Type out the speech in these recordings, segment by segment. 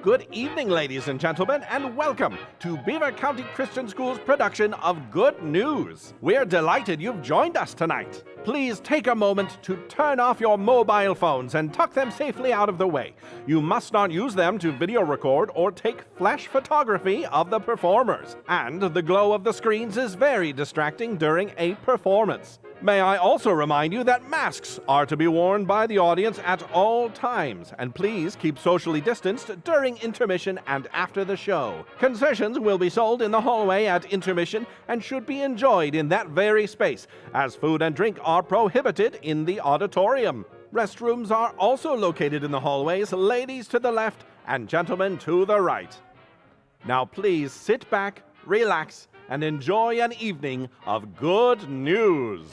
Good evening, ladies and gentlemen, and welcome to Beaver County Christian School's production of Good News. We're delighted you've joined us tonight. Please take a moment to turn off your mobile phones and tuck them safely out of the way. You must not use them to video record or take flash photography of the performers. And the glow of the screens is very distracting during a performance. May I also remind you that masks are to be worn by the audience at all times, and please keep socially distanced during intermission and after the show. Concessions will be sold in the hallway at intermission and should be enjoyed in that very space, as food and drink are prohibited in the auditorium. Restrooms are also located in the hallways, ladies to the left and gentlemen to the right. Now please sit back, relax, and enjoy an evening of good news.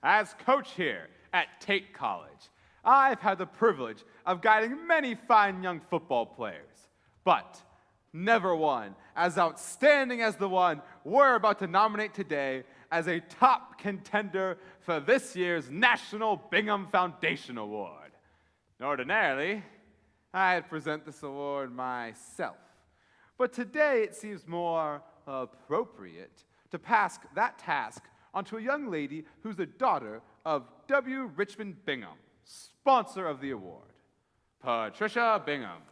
As coach here at Tate College, I've had the privilege of guiding many fine young football players, but never one as outstanding as the one we're about to nominate today as a top contender for this year's National Bingham Foundation Award. Ordinarily, I'd present this award myself, but today it seems more appropriate to pass that task onto a young lady who's the daughter of W. Richmond Bingham, sponsor of the award, Patricia Bingham.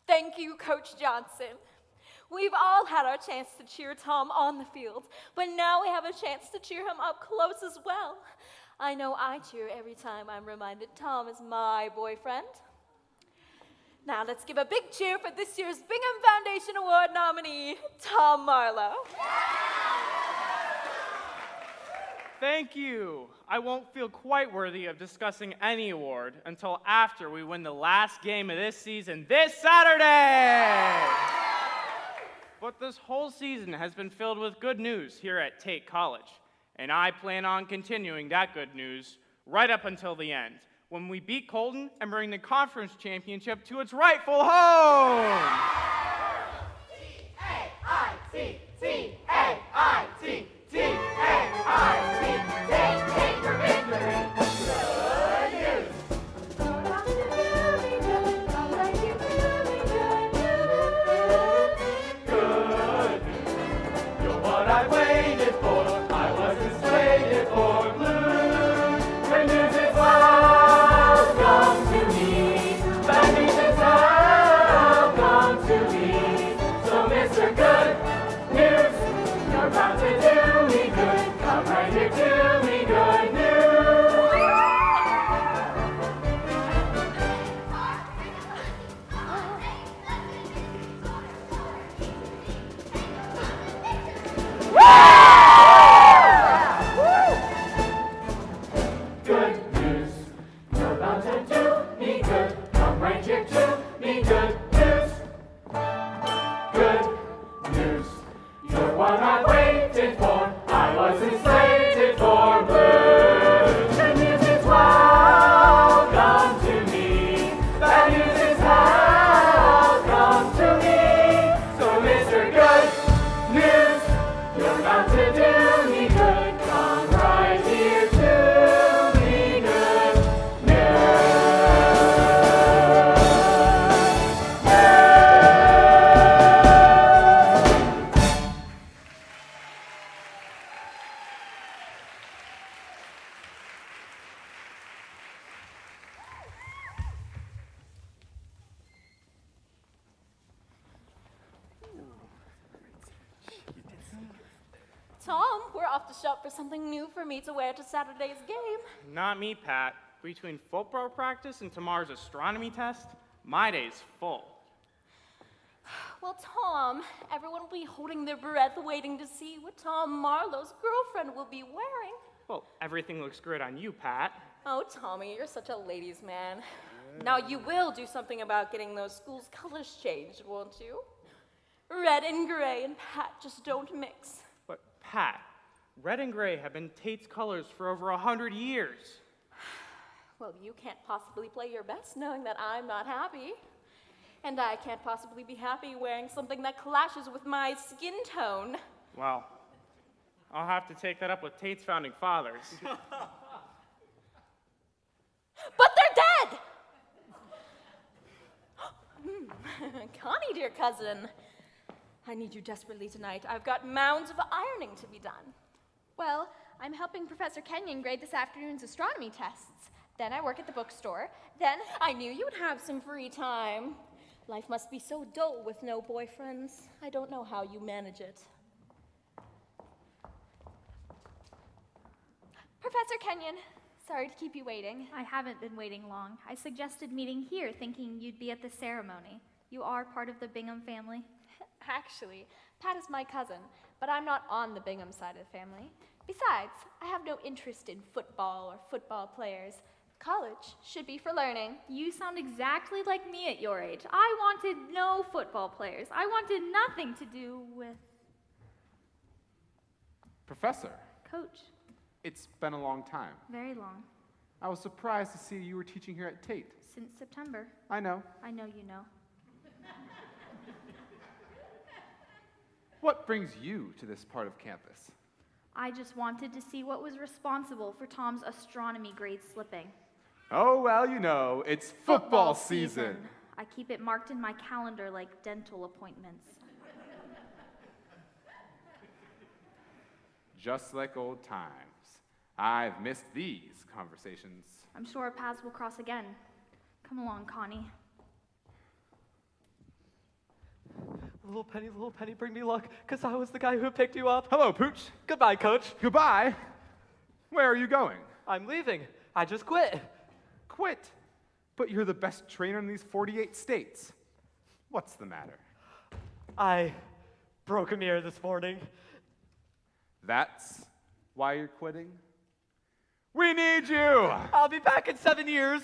Thank you, Coach Johnson. We've all had our chance to cheer Tom on the field, but now we have a chance to cheer him up close as well. I know I cheer every time I'm reminded Tom is my boyfriend. Now let's give a big cheer for this year's Bingham Foundation Award nominee, Tom Marlowe. Thank you. I won't feel quite worthy of discussing any award until after we win the last game of this season this Saturday. But this whole season has been filled with good news here at Tate College, and I plan on continuing that good news right up until the end, when we beat Colton and bring the conference championship to its rightful home. T-A-I-T, T-A-I-T, T-A-I-T, take for victory. Good news. Good news. You're what I waited for. I wasn't slated for blue. Good news is welcome to me. Bad news is welcome to me. So Mr. Good News, you're about to do me good. Come right here to me, good news. Good news, you're about to do me good. Come right here to me, good news. Good news, you're what I waited for. I wasn't slated for blue. Good news is welcome to me. Bad news is welcome to me. So Mr. Good News, you're about to do me good. Come right here to me, good news. Tom, we're off to shop for something new for me to wear to Saturday's game. Not me, Pat. Between football practice and tomorrow's astronomy test, my day's full. Well, Tom, everyone will be holding their breath waiting to see what Tom Marlowe's girlfriend will be wearing. Well, everything looks great on you, Pat. Oh, Tommy, you're such a ladies' man. Now you will do something about getting those schools' colors changed, won't you? Red and gray and Pat just don't mix. But, Pat, red and gray have been Tate's colors for over 100 years. Well, you can't possibly play your best knowing that I'm not happy. And I can't possibly be happy wearing something that clashes with my skin tone. Well, I'll have to take that up with Tate's founding fathers. But they're dead! Connie, dear cousin, I need you desperately tonight. I've got mounds of ironing to be done. Well, I'm helping Professor Kenyon grade this afternoon's astronomy tests. Then I work at the bookstore. Then I knew you'd have some free time. Life must be so dull with no boyfriends. I don't know how you manage it. Professor Kenyon, sorry to keep you waiting. I haven't been waiting long. I suggested meeting here thinking you'd be at the ceremony. You are part of the Bingham family. Actually, Pat is my cousin, but I'm not on the Bingham side of the family. Besides, I have no interest in football or football players. College should be for learning. You sound exactly like me at your age. I wanted no football players. I wanted nothing to do with Professor, Coach, it's been a long time. very long. I was surprised to see you were teaching here at Tate. Since September. I know. I know you know. What brings you to this part of campus? I just wanted to see what was responsible for Tom's astronomy grade slipping. Oh, well, you know, it's football season. I keep it marked in my calendar like dental appointments. Just like old times. I've missed these conversations. I'm sure our paths will cross again. Come along, Connie. Little penny, bring me luck, because I was the guy who picked you up. Hello, Pooch. Goodbye, Coach. Goodbye. Where are you going? I'm leaving. I just quit. Quit. But you're the best trainer in these 48 states. What's the matter? I broke a mirror this morning. That's why you're quitting? We need you! I'll be back in 7 years.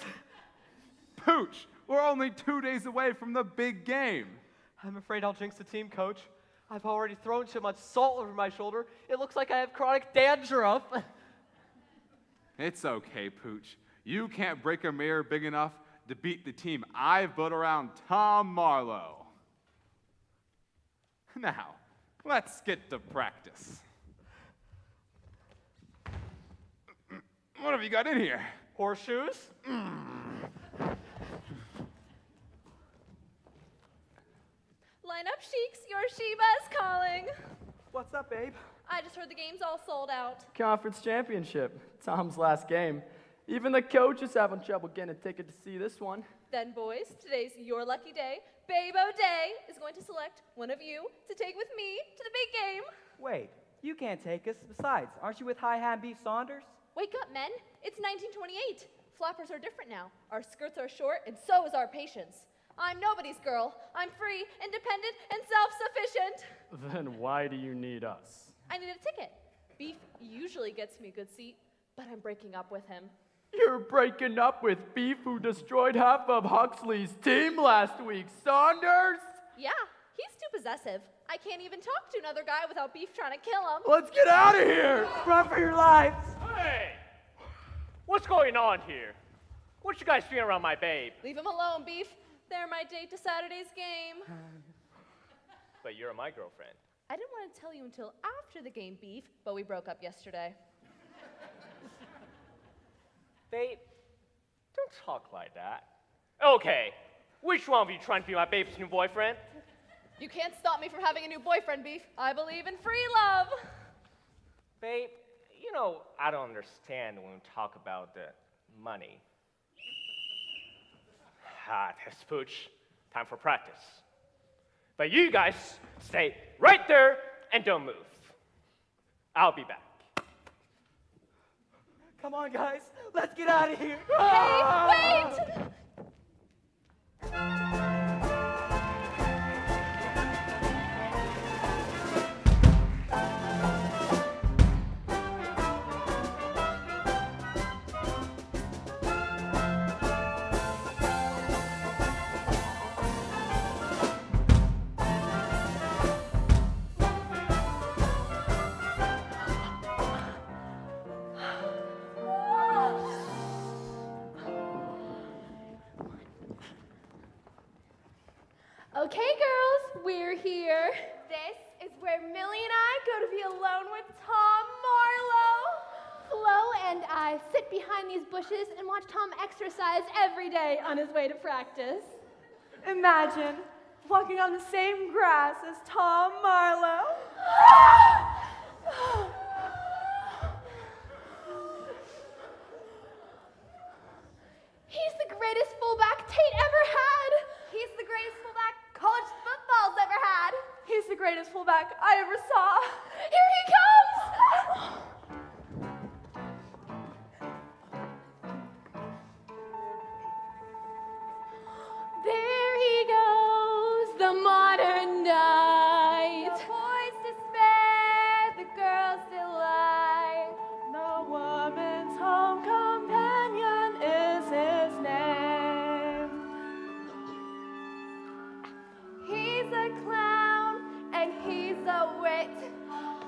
Pooch, we're only 2 days away from the big game. I'm afraid I'll jinx the team, Coach. I've already thrown too much salt over my shoulder. It looks like I have chronic dandruff. It's okay, Pooch. You can't break a mirror big enough to beat the team I've built around Tom Marlowe. Now, let's get to practice. What have you got in here? Horseshoes? Line up, Sheiks. Your Sheba's calling. What's up, babe? I just heard the game's all sold out. Conference championship. Tom's last game. Even the coach is having trouble getting a ticket to see this one. Then, boys, today's your lucky day. Babo Day is going to select one of you to take with me to the big game. Wait, you can't take us. Besides, aren't you with High Hand Beef Saunders? Wake up, men. It's 1928. Flappers are different now. Our skirts are short, and so is our patience. I'm nobody's girl. I'm free, independent, and self-sufficient. Then why do you need us? I need a ticket. Beef usually gets me a good seat, but I'm breaking up with him. You're breaking up with Beef, who destroyed half of Huxley's team last week, Saunders? Yeah, he's too possessive. I can't even talk to another guy without Beef trying to kill him. Let's get out of here! Run for your lives! Hey! What's going on here? What you guys doing around my babe? Leave him alone, Beef. They're my date to Saturday's game. But you're my girlfriend. I didn't want to tell you until after the game, Beef, but we broke up yesterday. Babe, don't talk like that. Okay, which one of you trying to be my babe's new boyfriend? You can't stop me from having a new boyfriend, Beef. I believe in free love. Babe, you know, I don't understand when we talk about the money. That's Pooch. Time for practice. But you guys stay right there and don't move. I'll be back. Come on, guys. Let's get out of here. Hey, wait! Okay, girls, we're here. This is where Millie and I go to be alone with Tom Marlowe. Flo and I sit behind these bushes and watch Tom exercise every day on his way to practice. Imagine walking on the same grass as Tom Marlowe. He's the greatest fullback Tate ever had. He's the greatest fullback college football's ever had. He's the greatest fullback I ever saw. Here he comes! There he goes, the modern knight. The boys despair, the girls delight. The woman's home companion is his name. He's a clown and he's a wit.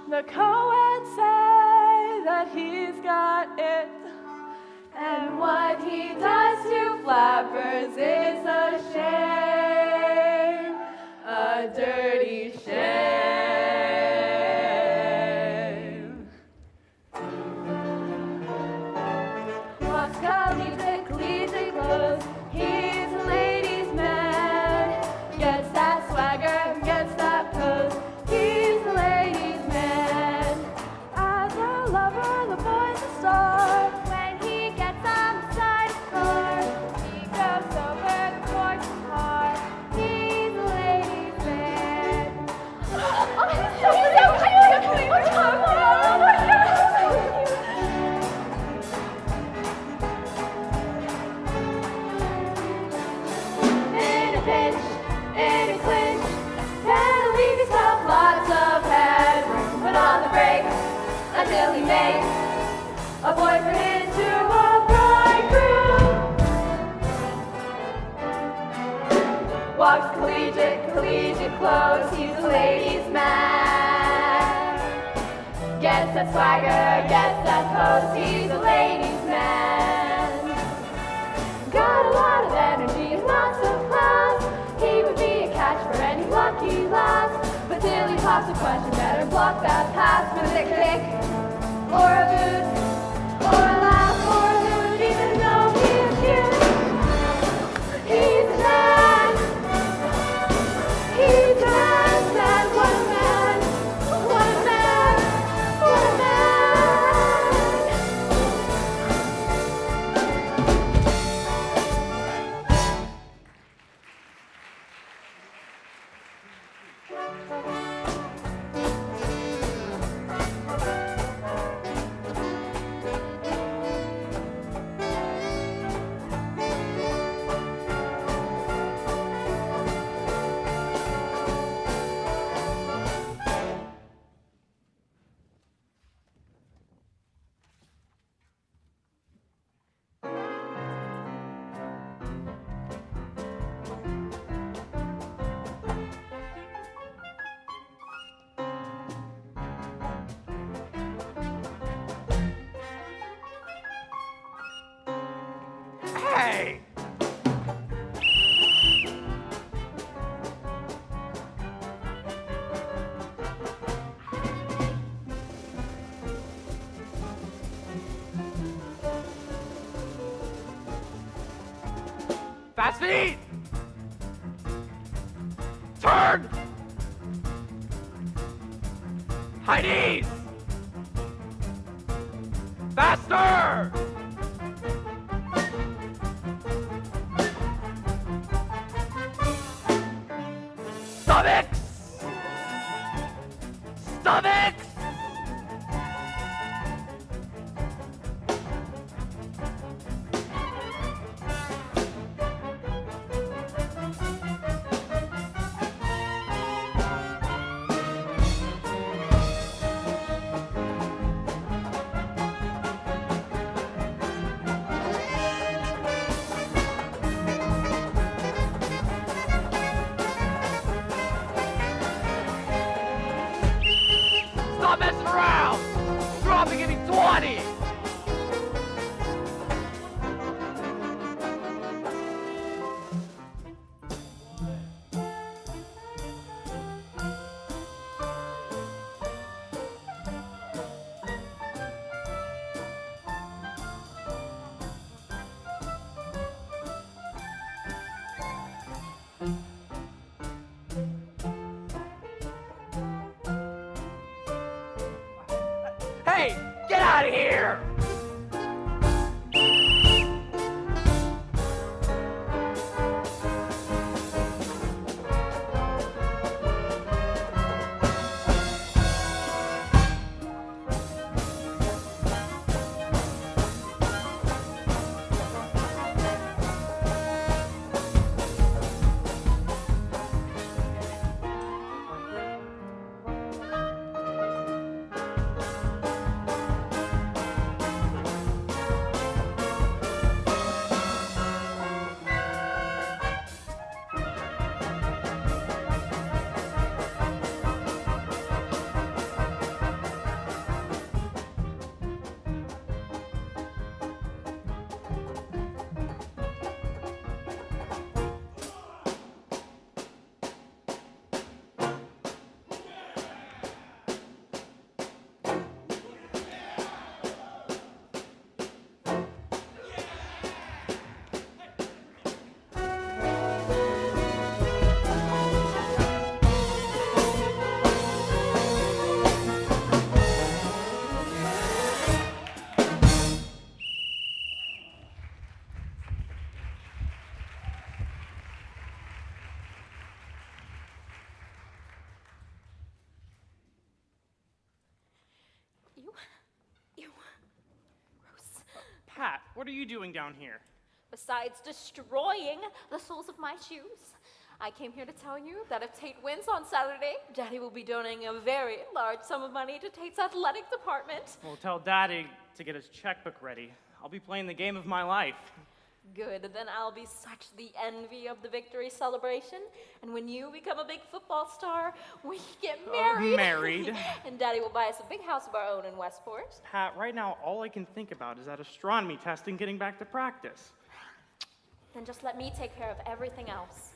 The co-ed that he's got it. And what he does to flappers is a shame, a dirty shame. What's collegiate clothes? He's a ladies' man. Gets that swagger, gets that pose. He's a ladies' man. As a lover, the boy's a star. When he gets on the side of the car, he goes over the course hard. He's a ladies' man. Oh, he's so cute! I can't believe we're talking about him. Oh my God, so cute. In a pinch, in a clinch, can leave yourself lots of headroom. Put on the brakes until he makes a boyfriend into a bridegroom. Walks collegiate clothes, he's a ladies' man. Gets that swagger, gets that pose, he's a ladies' man. Got a lot of energy and lots of class. He would be a catch for any lucky lass. But till he pops a question, better block that pass with a kick or a boot. Or a laugh, or a hoot, even though he's cute. He's a man. He's a man. What a man. What a man. What a man. Hey! Fast feet! Turn! High knees! Faster! Stomachs! Stomachs! what are you doing down here? Besides destroying the soles of my shoes, I came here to tell you that if Tate wins on Saturday, Daddy will be donating a very large sum of money to Tate's athletic department. Well, tell Daddy to get his checkbook ready. I'll be playing the game of my life. Good, then I'll be such the envy of the victory celebration. And when you become a big football star, we get married. Married? And Daddy will buy us a big house of our own in Westport. Pat, right now, all I can think about is that astronomy test and getting back to practice. Then just let me take care of everything else.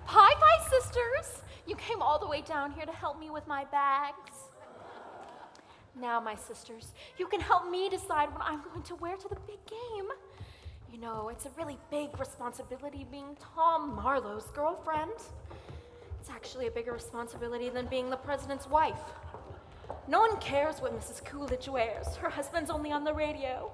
Hi, sisters! You came all the way down here to help me with my bags. Now, my sisters, you can help me decide what I'm going to wear to the big game. You know, it's a really big responsibility being Tom Marlowe's girlfriend. It's actually a bigger responsibility than being the president's wife. No one cares what Mrs. Coolidge wears. Her husband's only on the radio.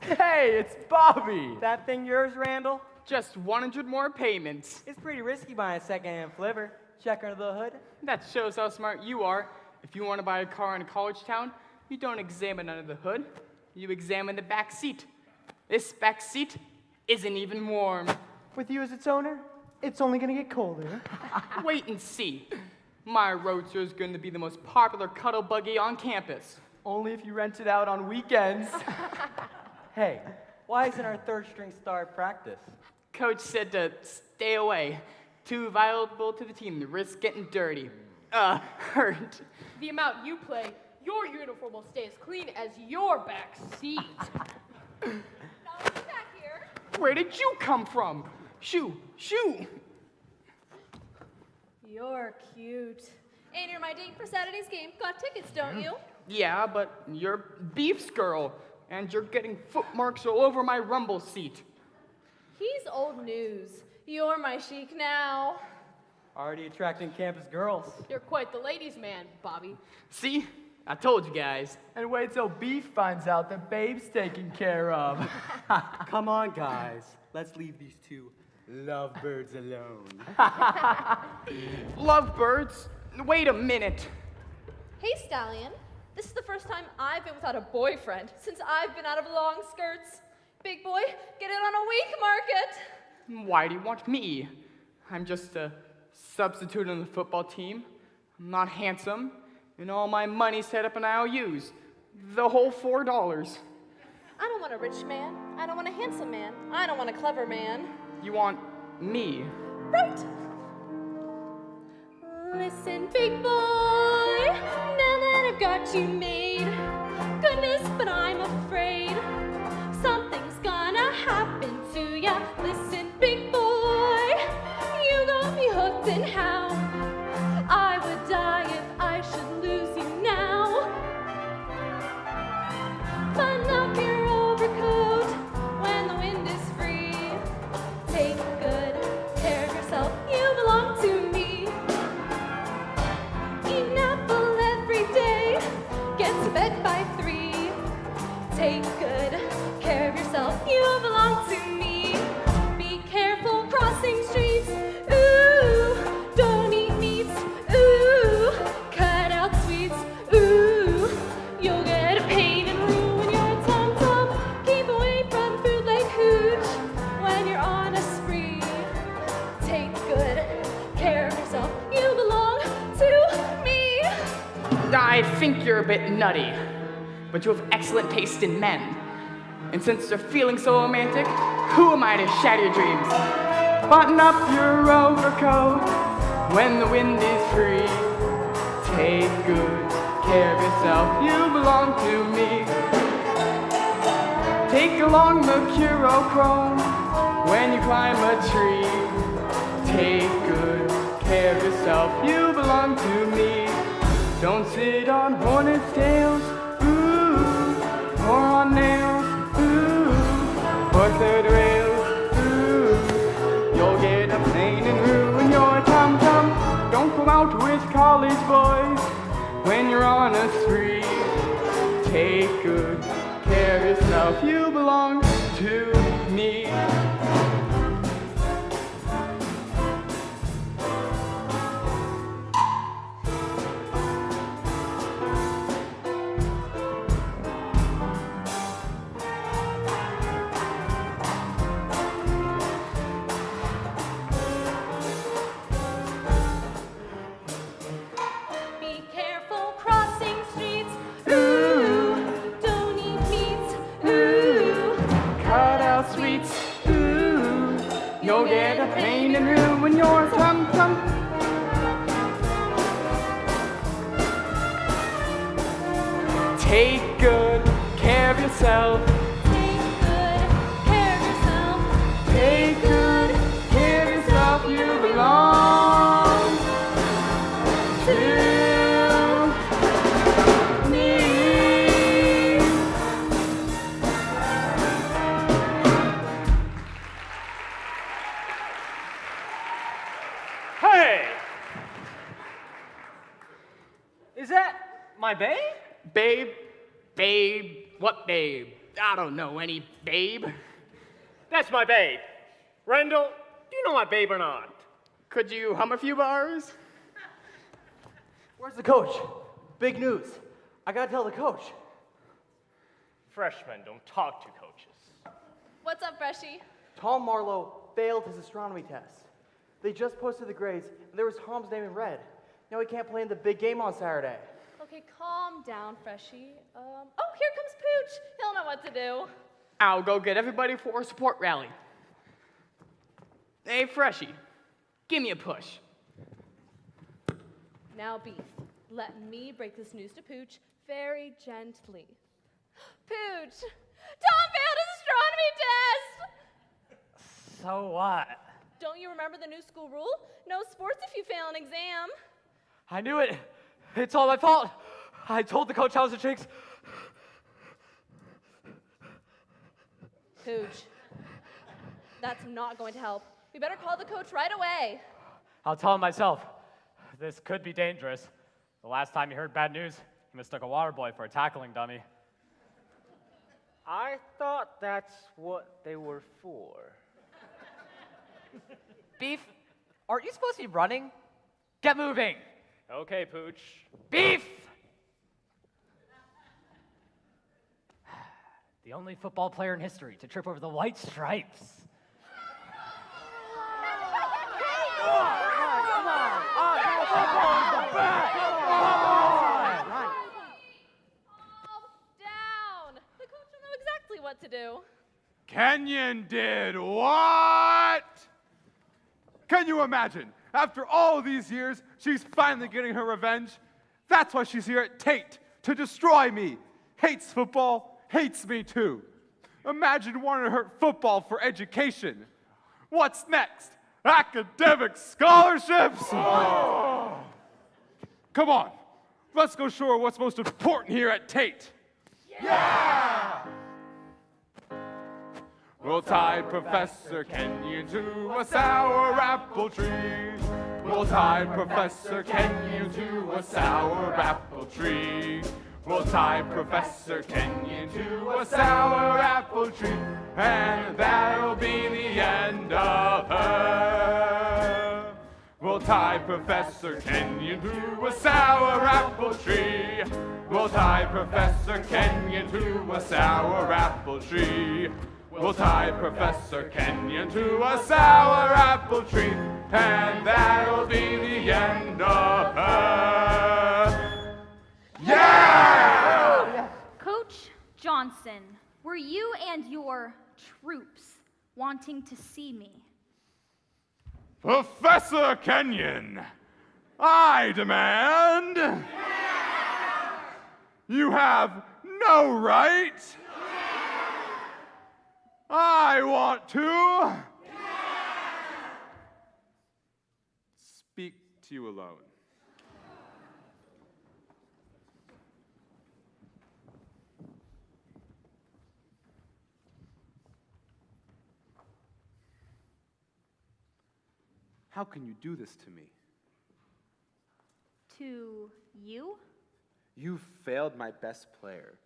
Hey, it's Bobby. That thing yours, Randall? Just 100 more payments. It's pretty risky buying a second-hand flivver. Check under the hood. That shows how smart you are. If you want to buy a car in a college town, you don't examine under the hood. You examine the back seat. This back seat isn't even warm. With you as its owner, it's only gonna get colder. Wait and see. My Roadster is going to be the most popular cuddle buggy on campus. Only if you rent it out on weekends. Hey, why isn't our third-string star at practice? Coach said to stay away. Too valuable to the team to risk getting dirty. Hurt. The amount you play, your uniform will stay as clean as your back seat. Back here. Where did you come from? Shoo. You're cute. And you're my date for Saturday's game. Got tickets, don't you? Yeah, but you're Beef's girl, and you're getting foot marks all over my rumble seat. He's old news. You're my chic now. Already attracting campus girls. You're quite the ladies' man, Bobby. See? I told you guys. And wait till Beef finds out that Babe's taken care of. Come on, guys. Let's leave these two lovebirds alone. Lovebirds? Wait a minute. Hey, Stallion. This is the first time I've been without a boyfriend since I've been out of long skirts. Big boy, get it on a week market. Why do you want me? I'm just a substitute on the football team. I'm not handsome, and all my money's set up in IOUs. The whole $4. I don't want a rich man. I don't want a handsome man. I don't want a clever man. You want me? Right. Listen, big boy, now that I've got you made, goodness, but I'm afraid something's gonna happen to ya. Listen, big boy, you got me hooked, and how I would die if I should lose you now. Button up your overcoat when the wind is free. Take good care of yourself, you belong to me. Eat an apple every day, get to bed by 3. Take good care of yourself, you belong to me. Be careful crossing streets, ooh, don't eat meat, ooh, cut out sweets, ooh, you'll get a pain and ruin your tum-tum. Keep away from food like hooch when you're on a spree. Take good care of yourself, you belong to me. I think you're a bit nutty, but you have excellent taste in men. And since you're feeling so romantic, who am I to shatter your dreams? Button up your overcoat when the wind is free. Take good care of yourself, you belong to me. Take along mercurochrome when you climb a tree. Take good care of yourself, you belong to me. Don't sit on hornets' tails, ooh, or on nails, ooh, or third rails, ooh. You'll get a pain and ruin your tum-tum. Don't go out with college boys when you're on a spree. Take good care of yourself, you belong to me. Be careful crossing streets. Ooh, don't eat meat. Ooh, Cut out sweets, ooh, you'll get a pain and ruin your tum-tum. Take good care of yourself. take good care of yourself. Take good care of yourself, you belong to me. Hey! Is that my babe? Babe, what babe? I don't know any babe. That's my babe. Rendell, do you know my babe or not? Could you hum a few bars? Where's the coach? Big news. I gotta tell the coach. Freshmen don't talk to coaches. What's up, Freshie? Tom Marlowe failed his astronomy test. They just posted the grades, and there was Tom's name in red. Now he can't play in the big game on Saturday. Okay, calm down, Freshie. Oh, here comes Pooch. He'll know what to do. I'll go get everybody for a support rally. Hey, Freshie, give me a push. Now, Beef, let me break this news to Pooch very gently. Pooch, Tom failed his astronomy test! So what? Don't you remember the new school rule? No sports if you fail an exam. I knew it. It's all my fault. I told the coach I was a jinx. Pooch, that's not going to help. We better call the coach right away. I'll tell him myself. This could be dangerous. The last time he heard bad news, he mistook a water boy for a tackling dummy. I thought that's what they were for. Beef, aren't you supposed to be running? Get moving. Okay, Pooch. Beef! The only football player in history to trip over the white stripes. Down! The coach will know exactly what to do. Kenyon did what? Can you imagine? After all these years, she's finally getting her revenge. That's why she's here at Tate, to destroy me. Hates football, hates me too. Imagine wanting to hurt football for education. What's next? Academic scholarships? Oh. Come on, let's go show her what's most important here at Tate. Yeah! We'll tie Professor Kenyon to a sour apple tree. We'll tie Professor Kenyon to a sour apple tree. We'll tie Professor Kenyon to a sour apple tree, and that'll be the end of her. We'll tie Professor Kenyon to a sour apple tree. We'll tie Professor Kenyon to a sour apple tree. We'll tie Professor Kenyon to a sour apple tree, and that'll be the end of her. Yeah! Coach Johnson, were you and your troops wanting to see me? Professor Kenyon, I demand. You have no right. I want to speak to you alone. How can you do this to me? To you? You failed my best player,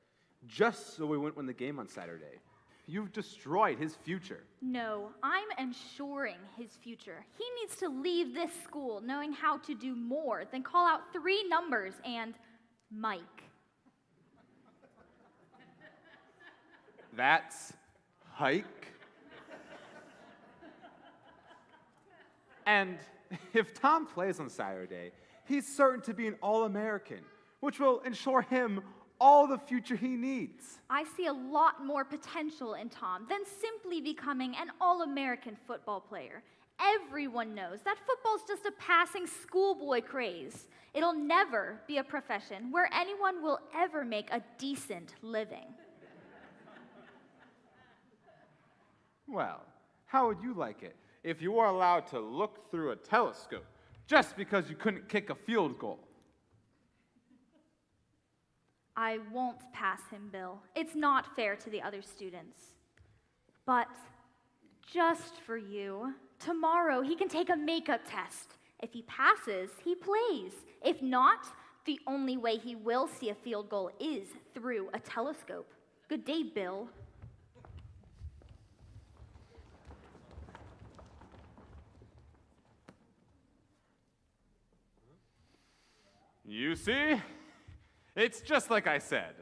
just so we wouldn't win the game on Saturday. You've destroyed his future. No, I'm ensuring his future. He needs to leave this school knowing how to do more than call out 3 numbers and Mike. That's hike. And if Tom plays on Saturday, he's certain to be an All-American, which will ensure him all the future he needs. I see a lot more potential in Tom than simply becoming an All-American football player. Everyone knows that football's just a passing schoolboy craze. It'll never be a profession where anyone will ever make a decent living. Well, how would you like it if you were allowed to look through a telescope just because you couldn't kick a field goal? I won't pass him, Bill. It's not fair to the other students. But just for you, tomorrow he can take a makeup test. If he passes, he plays. If not, the only way he will see a field goal is through a telescope. Good day, Bill. You see? It's just like I said.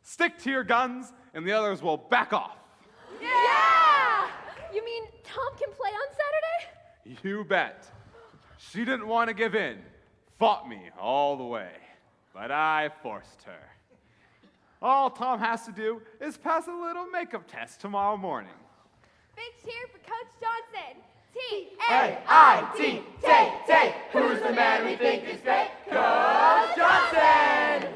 Stick to your guns, and the others will back off. Yeah! You mean Tom can play on Saturday? You bet. She didn't want to give in. Fought me all the way. But I forced her. All Tom has to do is pass a little makeup test tomorrow morning. Big cheer for Coach Johnson. T-A-I-T, Tay, who's the man we think is great? Coach Johnson!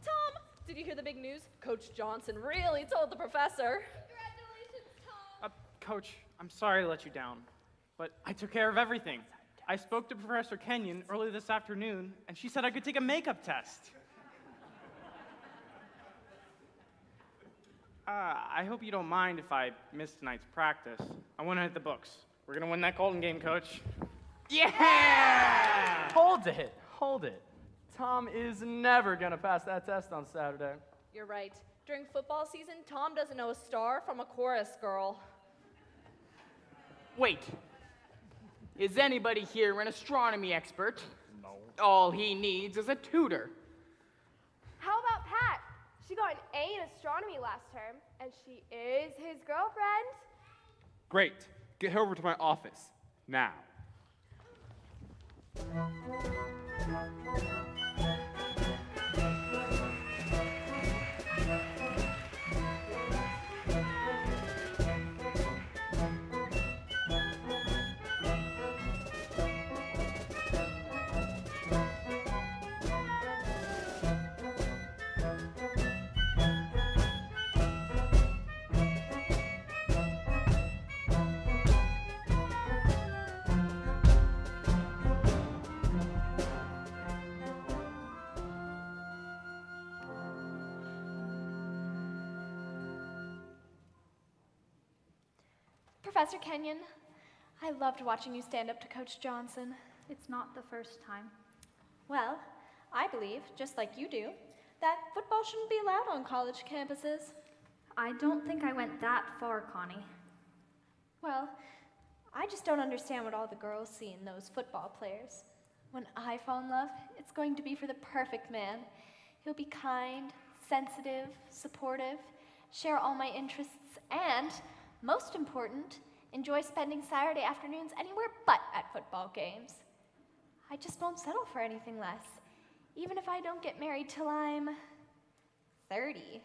Tom, did you hear the big news? Coach Johnson really told the professor. Congratulations, Tom. Coach, I'm sorry to let you down, but I took care of everything. I spoke to Professor Kenyon early this afternoon, and she said I could take a makeup test. I hope you don't mind if I miss tonight's practice. I want to hit the books. We're going to win that Colton game, Coach. Yeah! Hold it. Tom is never going to pass that test on Saturday. You're right. During football season, Tom doesn't know a star from a chorus girl. Wait. Is anybody here an astronomy expert? No. All he needs is a tutor. How about Pat? She got an A in astronomy last term, and she is his girlfriend. Great. Get her over to my office. Now. Professor Kenyon, I loved watching you stand up to Coach Johnson. It's not the first time. Well, I believe, just like you do, that football shouldn't be allowed on college campuses. I don't think I went that far, Connie. Well, I just don't understand what all the girls see in those football players. When I fall in love, it's going to be for the perfect man. He'll be kind, sensitive, supportive, share all my interests, and, most important, enjoy spending Saturday afternoons anywhere but at football games. I just won't settle for anything less, even if I don't get married till I'm 30.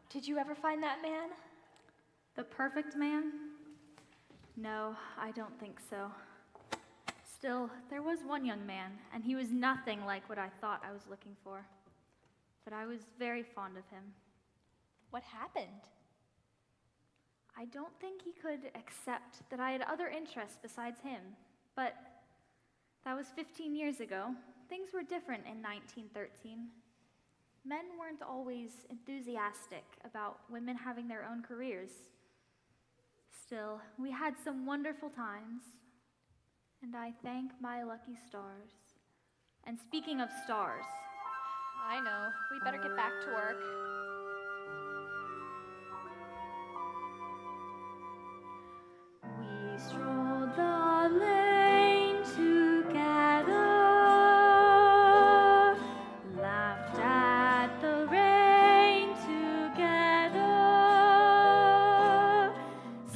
Did you ever find that man? The perfect man? No, I don't think so. Still, there was one young man, and he was nothing like what I thought I was looking for. But I was very fond of him. What happened? I don't think he could accept that I had other interests besides him. But that was 15 years ago. Things were different in 1913. Men weren't always enthusiastic about women having their own careers. Still, we had some wonderful times, and I thank my lucky stars. And speaking of stars, I know. We better get back to work. we strolled the lane together, laughed at the rain together,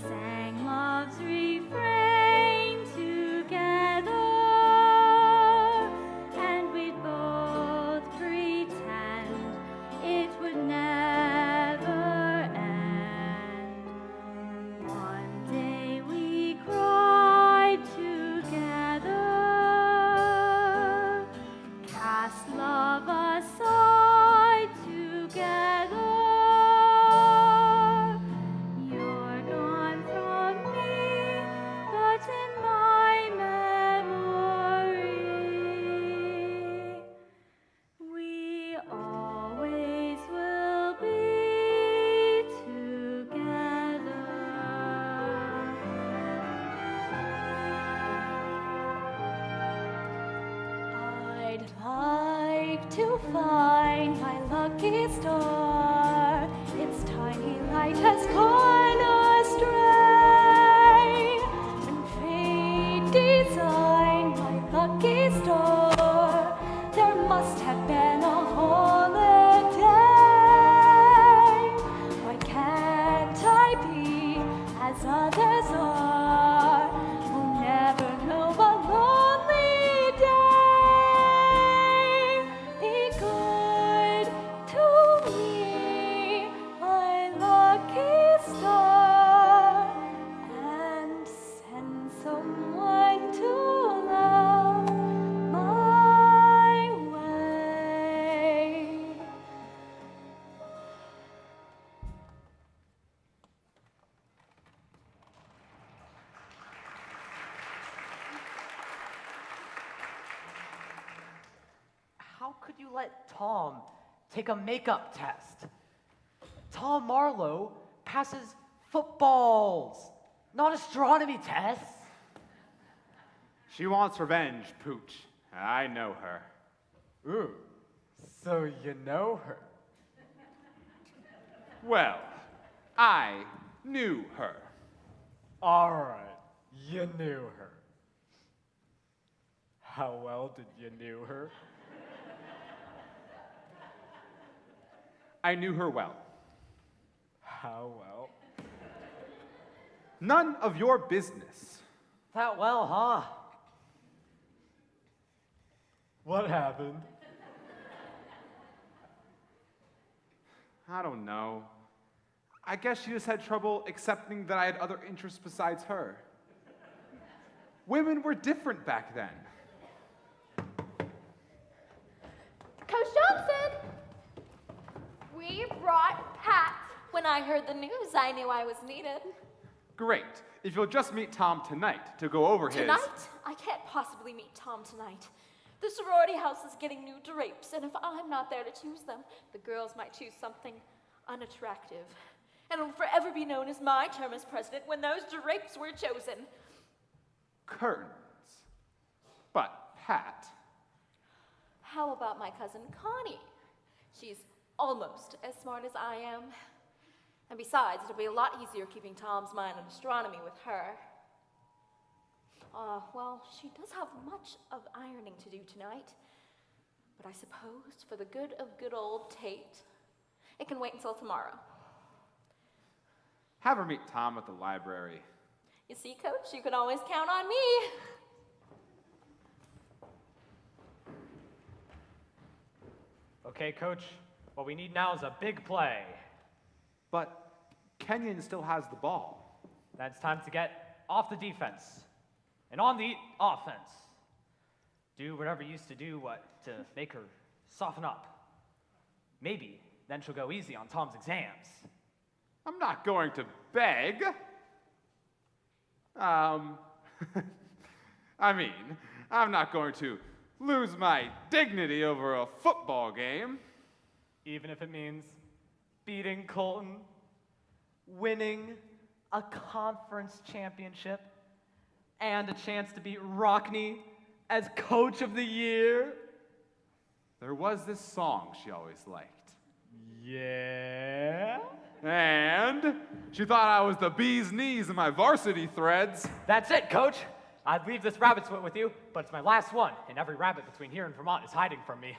sang love's refrain together, and we'd both pretend it would never end. One day we cried together, cast love aside together. You're gone from me, but in my memory, we always will be together. I'd like to find my lucky star. Its tiny light has gone astray, and fate designed my lucky star. There must have been a holiday. Why can't I be as others are, who never know a lonely day? Be good to me, my lucky star, and send someone to love my way. How could you let Tom take a makeup test? Tom Marlowe passes footballs, not astronomy tests. She wants revenge, Pooch. I know her. Ooh, so you know her. Well, I knew her. All right, you knew her. How well did you knew her? I knew her well. How well? None of your business. That well, huh? What happened? I don't know. I guess she just had trouble accepting that I had other interests besides her. Women were different back then. Coach Johnson! We brought Pat. When I heard the news, I knew I was needed. Great. If you'll just meet Tom tonight to go over his... Tonight? I can't possibly meet Tom tonight. The sorority house is getting new drapes, and if I'm not there to choose them, the girls might choose something unattractive. And it'll forever be known as my term as president when those drapes were chosen. curtains. But, Pat... How about my cousin Connie? She's almost as smart as I am. And besides, it'll be a lot easier keeping Tom's mind on astronomy with her. Well, she does have much of ironing to do tonight. But I suppose for the good of good old Tate, it can wait until tomorrow. Have her meet Tom at the library. You see, Coach, you can always count on me. Okay, Coach, what we need now is a big play. But Kenyon still has the ball. Then it's time to get off the defense and on the offense. Do whatever you used to do to make her soften up. Maybe then she'll go easy on Tom's exams. I'm not going to beg. I mean, I'm not going to lose my dignity over a football game. Even if it means beating Colton, winning a conference championship, and a chance to beat Rockney as Coach of the Year. There was this song she always liked. Yeah? And she thought I was the bee's knees in my varsity threads. That's it, Coach. I'd leave this rabbit's foot with you, but it's my last one, and every rabbit between here and Vermont is hiding from me.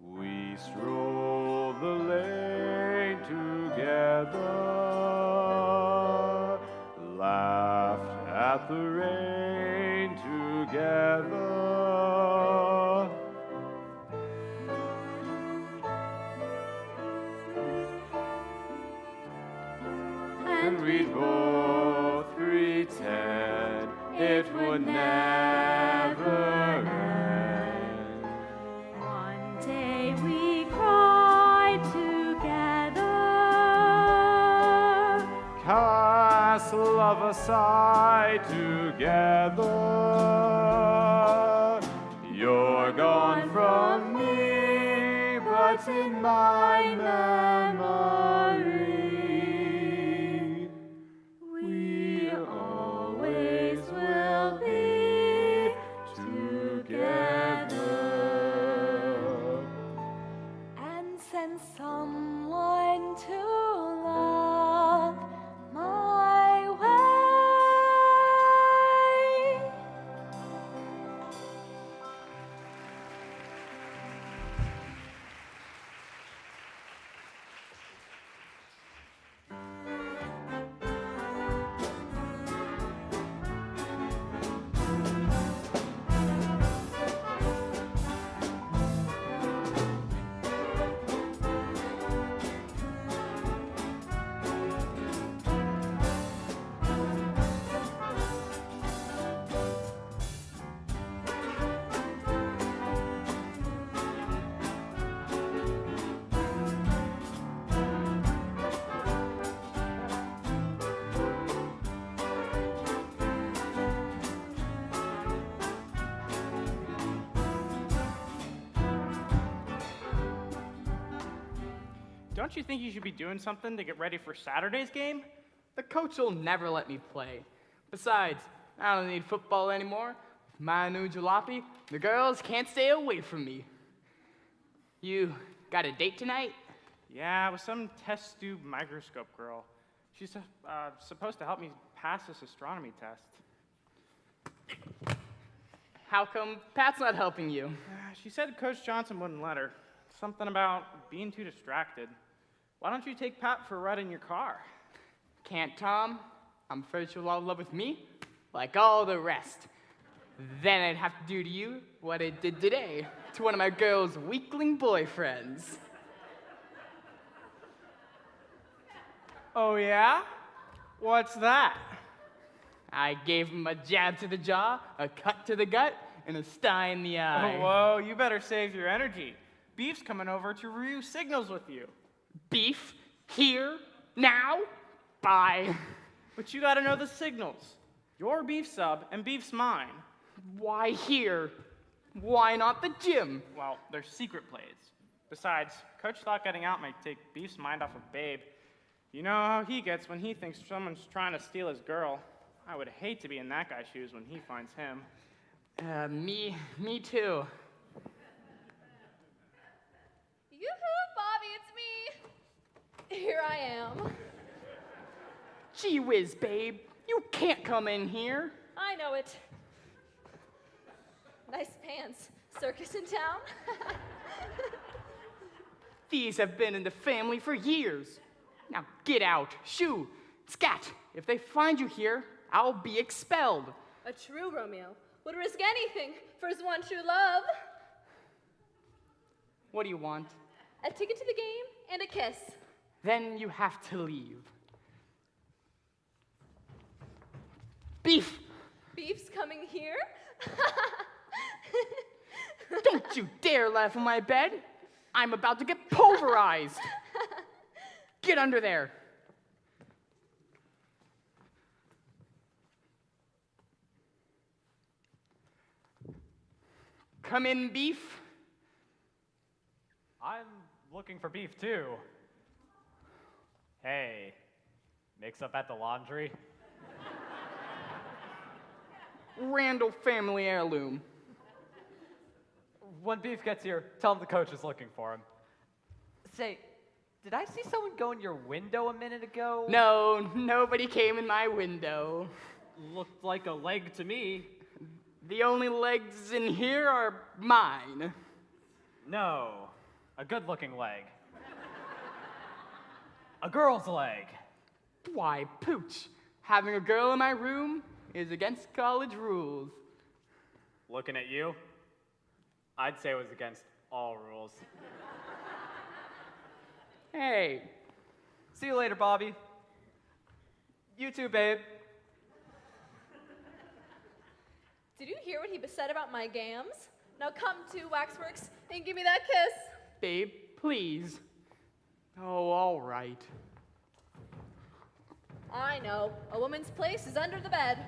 We stroll the lane together, laughed at the rain together. And we'd both pretend it would never end. One day we cried together. Cast love aside together. You're gone from me, but in my memory, we always will be together. And send someone to love my way. Don't you think you should be doing something to get ready for Saturday's game? The coach will never let me play. Besides, I don't need football anymore. With my new jalopy, the girls can't stay away from me. You got a date tonight? Yeah, with some test tube microscope girl. She's supposed to help me pass this astronomy test. How come Pat's not helping you? She said Coach Johnson wouldn't let her. Something about being too distracted. Why don't you take Pat for a ride in your car? Can't, Tom. I'm afraid she'll fall in love with me, like all the rest. Then I'd have to do to you what I did today to one of my girl's weakling boyfriends. Oh, yeah? What's that? I gave him a jab to the jaw, a cut to the gut, and a sty in the eye. Oh, whoa, you better save your energy. Beef's coming over to review signals with you. Beef? Here? Now? Bye. But you gotta know the signals. You're Beef's sub, and Beef's mine. Why here? Why not the gym? Well, they're secret plays. Besides, Coach thought getting out might take Beef's mind off of Babe. You know how he gets when he thinks someone's trying to steal his girl. I would hate to be in that guy's shoes when he finds him. Me too. Yoo-hoo, Bobby, it's me. Here I am. Gee whiz, babe. You can't come in here. I know it. Nice pants. Circus in town? These have been in the family for years. Now get out. Shoo. Scat. If they find you here, I'll be expelled. A true Romeo would risk anything for his one true love. What do you want? A ticket to the game and a kiss. Then you have to leave. Beef! Beef's coming here? Don't you dare laugh on my bed. I'm about to get pulverized. Get under there. Come in, Beef. I'm looking for beef too. Hey, mix up at the laundry? Randall family heirloom. When Beef gets here, tell him the coach is looking for him. Say, did I see someone go in your window a minute ago? No, nobody came in my window. Looked like a leg to me. The only legs in here are mine. No, a good-looking leg. A girl's leg. Why, Pooch, having a girl in my room is against college rules. Looking at you, I'd say it was against all rules. Hey. See you later, Bobby. You too, babe. Did you hear what he said about my gams? Now come to Waxworks and give me that kiss. Babe, please. Oh, all right. I know. A woman's place is under the bed.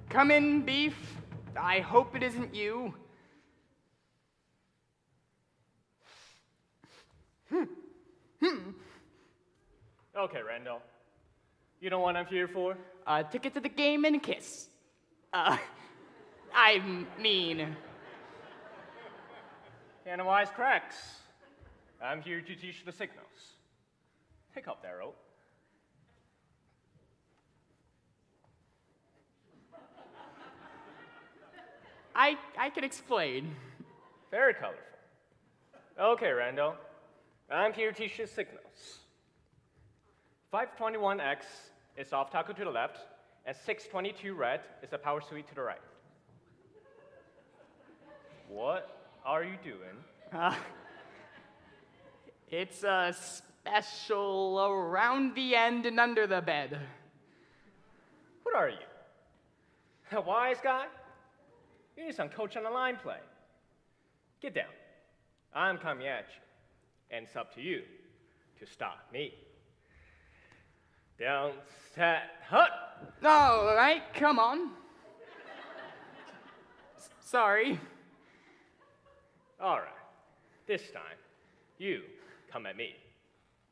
Come in, Beef. I hope it isn't you. Okay, Randall. You know what I'm here for? A ticket to the game and a kiss. I mean... And wise cracks. I'm here to teach the signals. Pick up that rope. I can explain. Very colorful. Okay, Randall. I'm here to teach the signals. 521X is off tackle to the left, and 622 red is a power sweep to the right. What are you doing? It's a special around the end and under the bed. What are you? A wise guy? You need some coach on the line play. Get down. I'm coming at you, and it's up to you to stop me. Down, set, hut! All right, come on. Sorry. All right. This time, you come at me,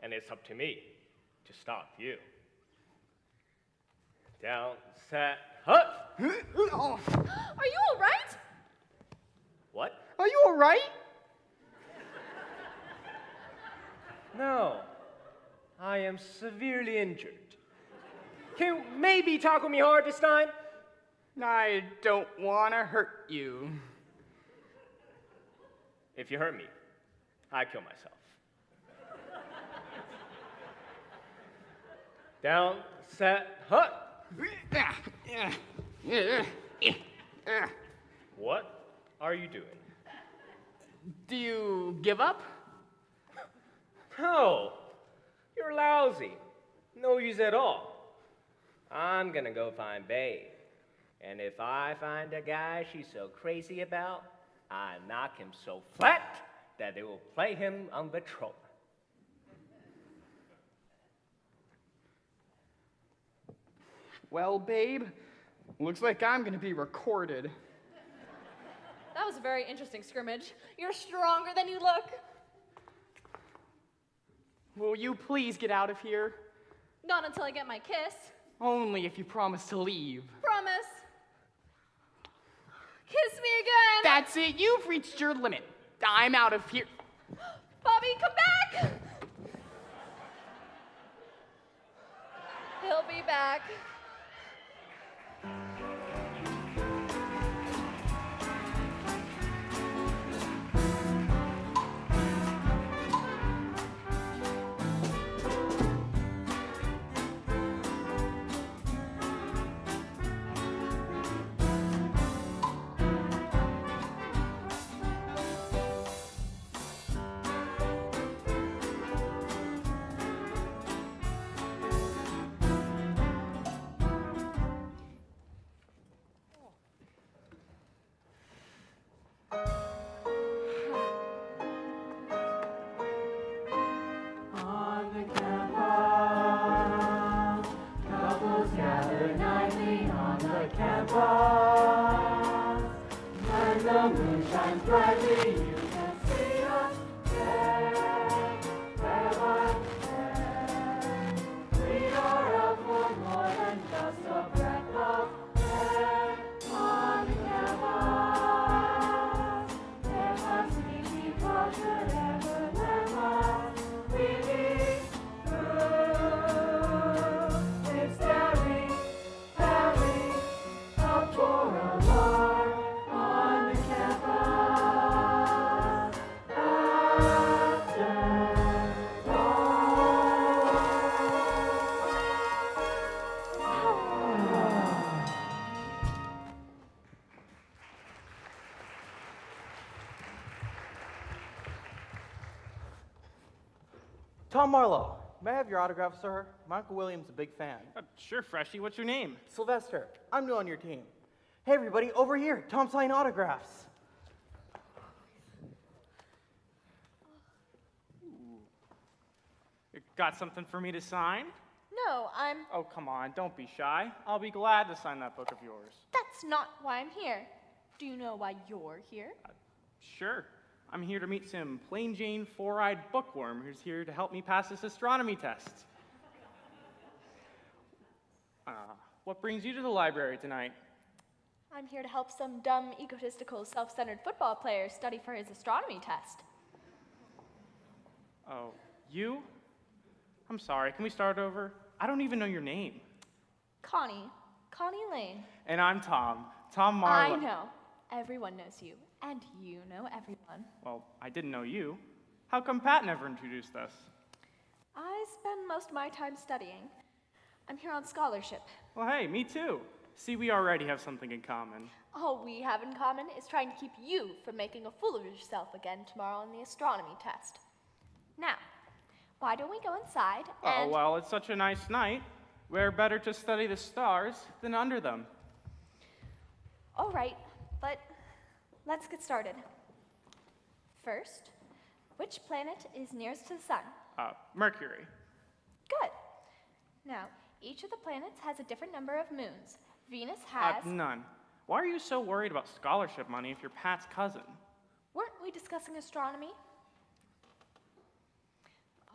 and it's up to me to stop you. Down, set, hut! Are you all right? What? Are you all right? No. I am severely injured. Can you maybe tackle me hard this time? I don't want to hurt you. If you hurt me, I kill myself. Down, set, hut! What are you doing? Do you give up? No, you're lousy. No use at all. I'm gonna go find Babe. And if I find a guy she's so crazy about, I knock him so flat that they will play him on the troll. Well, babe, looks like I'm gonna be recorded. That was a very interesting scrimmage. You're stronger than you look. Will you please get out of here? Not until I get my kiss. Only if you promise to leave. Promise. Kiss me again. That's it, you've reached your limit. I'm out of here. Bobby, come back. He'll be back. Tom Marlowe, may I have your autograph, sir? My Uncle William's a big fan. Sure, Freshie. What's your name? Sylvester, I'm new on your team. Hey, everybody, over here. Tom's signing autographs. You got something for me to sign? No, Oh, come on. Don't be shy. I'll be glad to sign that book of yours. That's not why I'm here. Do you know why you're here? Sure. I'm here to meet some plain Jane four-eyed bookworm who's here to help me pass this astronomy test. What brings you to the library tonight? I'm here to help some dumb, egotistical, self-centered football player study for his astronomy test. Oh, you? I'm sorry. Can we start over? I don't even know your name. Connie Lane. And I'm Tom. Tom Marlowe. I know. Everyone knows you. And you know everyone. Well, I didn't know you. How come Pat never introduced us? I spend most of my time studying. I'm here on scholarship. Well, hey, me too. See, we already have something in common. All we have in common is trying to keep you from making a fool of yourself again tomorrow on the astronomy test. Now, why don't we go inside and... Oh, well, it's such a nice night. Where better to study the stars than under them? All right, but let's get started. First, which planet is nearest to the sun? Mercury. Good. Now, each of the planets has a different number of moons. Venus has... None. Why are you so worried about scholarship money if you're Pat's cousin? Weren't we discussing astronomy?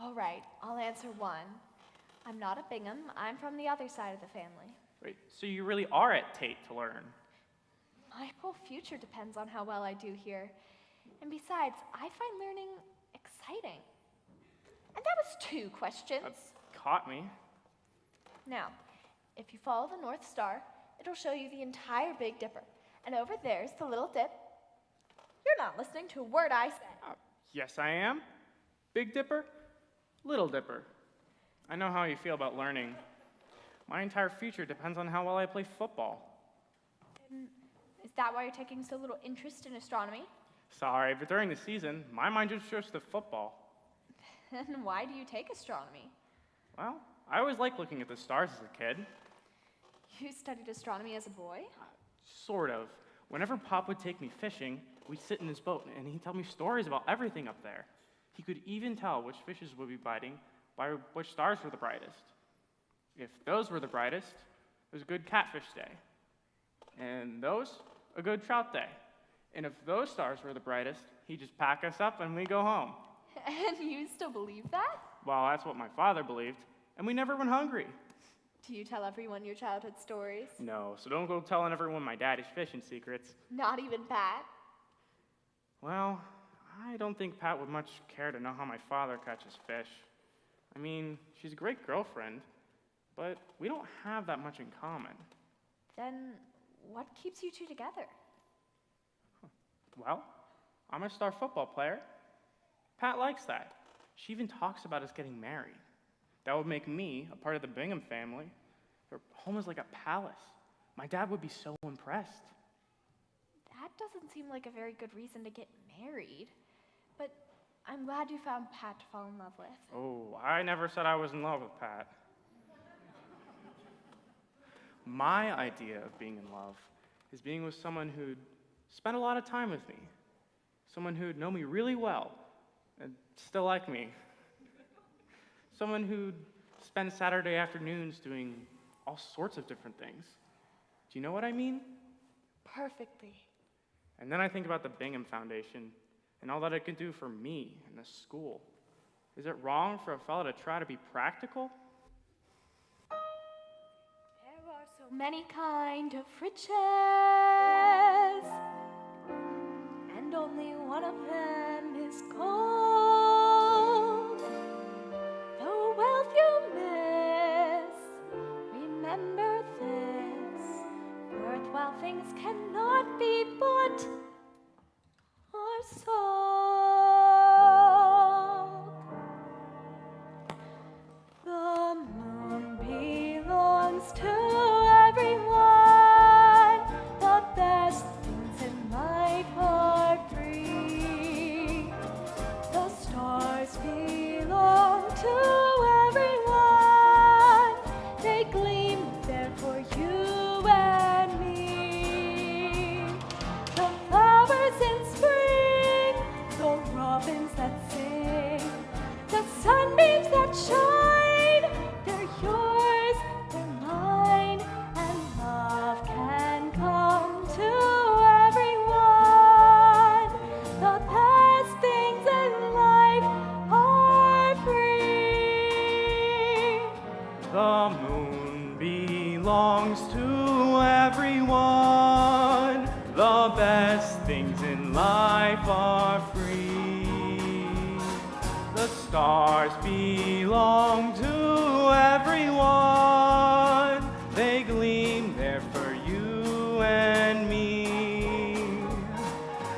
All right, I'll answer one. I'm not at Bingham. I'm from the other side of the family. Wait, so you really are at Tate to learn? My whole future depends on how well I do here. And besides, I find learning exciting. And that was 2 questions. Caught me. Now, if you follow the North Star, it'll show you the entire Big Dipper. And over there's the Little Dip. You're not listening to a word I said. Yes, I am. Big Dipper, Little Dipper. I know how you feel about learning. My entire future depends on how well I play football. Is that why you're taking so little interest in astronomy? Sorry, but during the season, my mind just goes to football. Then why do you take astronomy? Well, I always liked looking at the stars as a kid. You studied astronomy as a boy? Sort of. Whenever Pop would take me fishing, we'd sit in his boat and he'd tell me stories about everything up there. He could even tell which fishes would be biting by which stars were the brightest. If those were the brightest, it was a good catfish day. And those, a good trout day. And if those stars were the brightest, he'd just pack us up and we'd go home. And you still believe that? Well, that's what my father believed. And we never went hungry. Do you tell everyone your childhood stories? No, so don't go telling everyone my daddy's fishing secrets. Not even Pat? Well, I don't think Pat would much care to know how my father catches fish. I mean, she's a great girlfriend, but we don't have that much in common. Then what keeps you two together? Well, I'm a star football player. Pat likes that. She even talks about us getting married. That would make me a part of the Bingham family. Their home is like a palace. My dad would be so impressed. That doesn't seem like a very good reason to get married. But I'm glad you found Pat to fall in love with. Oh, I never said I was in love with Pat. My idea of being in love is being with someone who'd spend a lot of time with me. Someone who'd know me really well and still like me. Someone who'd spend Saturday afternoons doing all sorts of different things. Do you know what I mean? Perfectly. And then I think about the Bingham Foundation and all that it can do for me and the school. Is it wrong for a fellow to try to be practical? There are so many kind of riches, and only one of them is gold. The wealth you miss, remember this: worthwhile things cannot be bought or sold. The moon belongs to everyone. The best things in life are free. The belongs to everyone. The best things in life are free. The stars belong to everyone. They gleam there for you and me.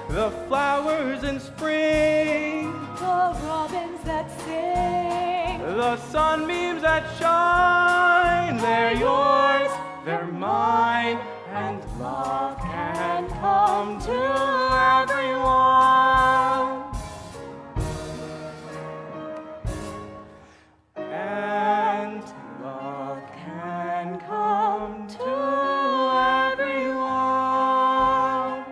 The flowers in spring, The robins that sing, the sunbeams that shine, they're yours, they're mine, and love can come to everyone. And love can come to everyone.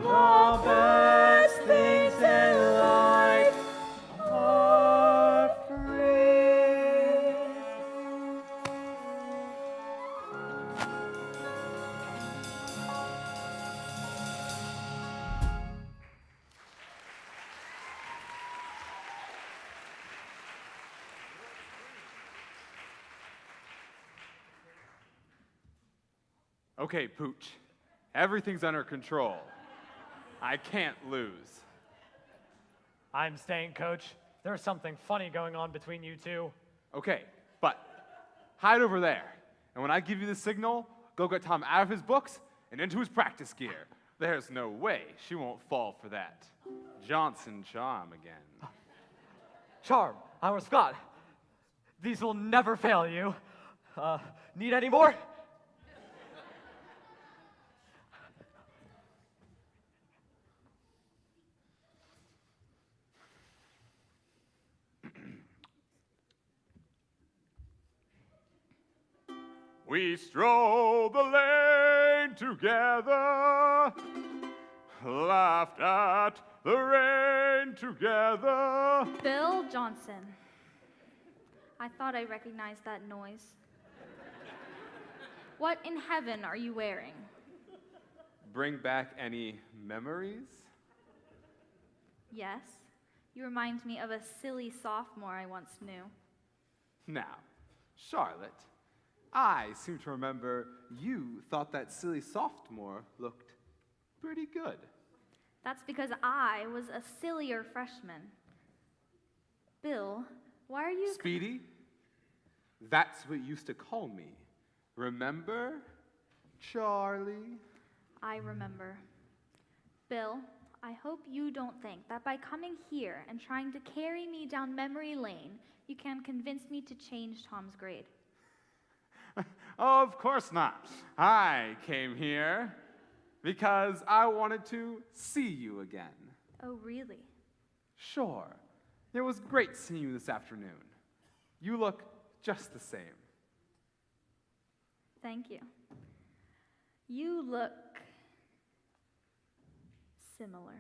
The best things in life are free. Okay, Pooch. Everything's under control. I can't lose. I'm staying, Coach. There's something funny going on between you two. Okay, but hide over there. And when I give you the signal, go get Tom out of his books and into his practice gear. There's no way she won't fall for that Johnson charm again. Charm, our Scott. These will never fail you. Need any more? We strolled the lane together, laughed at the rain together. Bill Johnson. I thought I recognized that noise. What in heaven are you wearing? Bring back any memories? Yes, you remind me of a silly sophomore I once knew. Now, Charlotte, I seem to remember you thought that silly sophomore looked pretty good. That's because I was a sillier freshman. Bill, why are you... Speedy? That's what you used to call me. Remember, Charlie? I remember. Bill, I hope you don't think that by coming here and trying to carry me down memory lane, you can convince me to change Tom's grade. Of course not. I came here because I wanted to see you again. Oh, really? Sure. It was great seeing you this afternoon. You look just the same. Thank you. You look similar.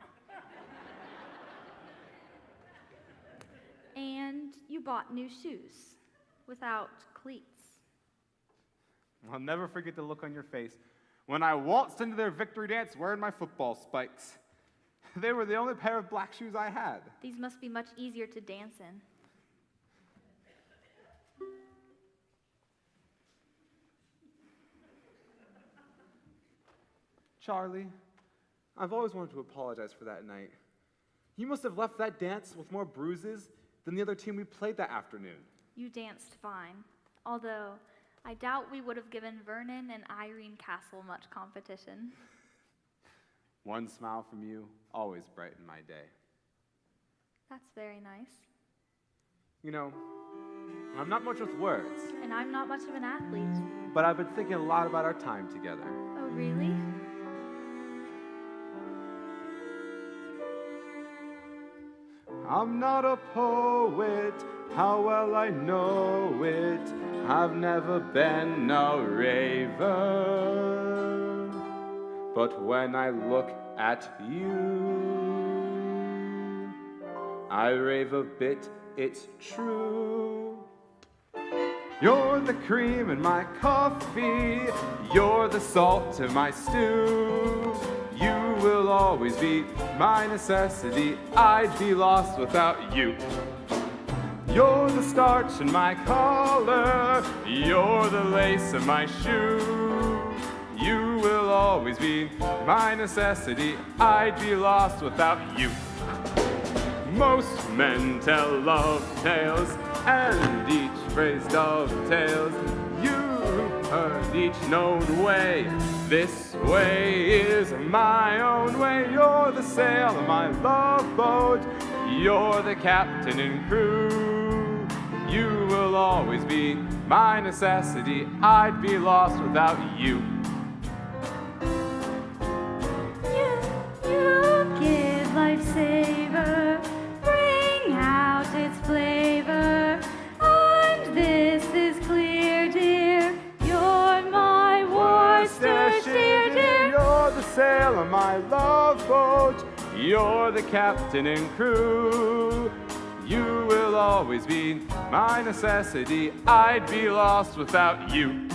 And you bought new shoes without cleats. I'll never forget the look on your face when I waltzed into their victory dance wearing my football spikes. They were the only pair of black shoes I had. These must be much easier to dance in. Charlie, I've always wanted to apologize for that night. You must have left that dance with more bruises than the other team we played that afternoon. You danced fine, although I doubt we would have given Vernon and Irene Castle much competition. One smile from you always brightened my day. That's very nice. You know, I'm not much with words, And I'm not much of an athlete. but I've been thinking a lot about our time together. Oh, really? I'm not a poet, how well I know it. I've never been a raver. But when I look at you, I rave a bit, it's true. You're the cream in my coffee, you're the salt in my stew. You will always be my necessity, I'd be lost without you. You're the starch in my collar. You're the lace of my shoe. You will always be my necessity. I'd be lost without you. Most men tell love tales, and each phrase dovetails. You heard each known way. This way is my own way. You're the sail of my love boat. You're the captain and crew. You will always be my necessity. I'd be lost without you. You give lifesaver, bring out its flavor. And this is clear, dear. You're my Worcestershire, dear. You're the sail of my love boat. You're the captain and crew. You will always be my necessity. I'd be lost without you.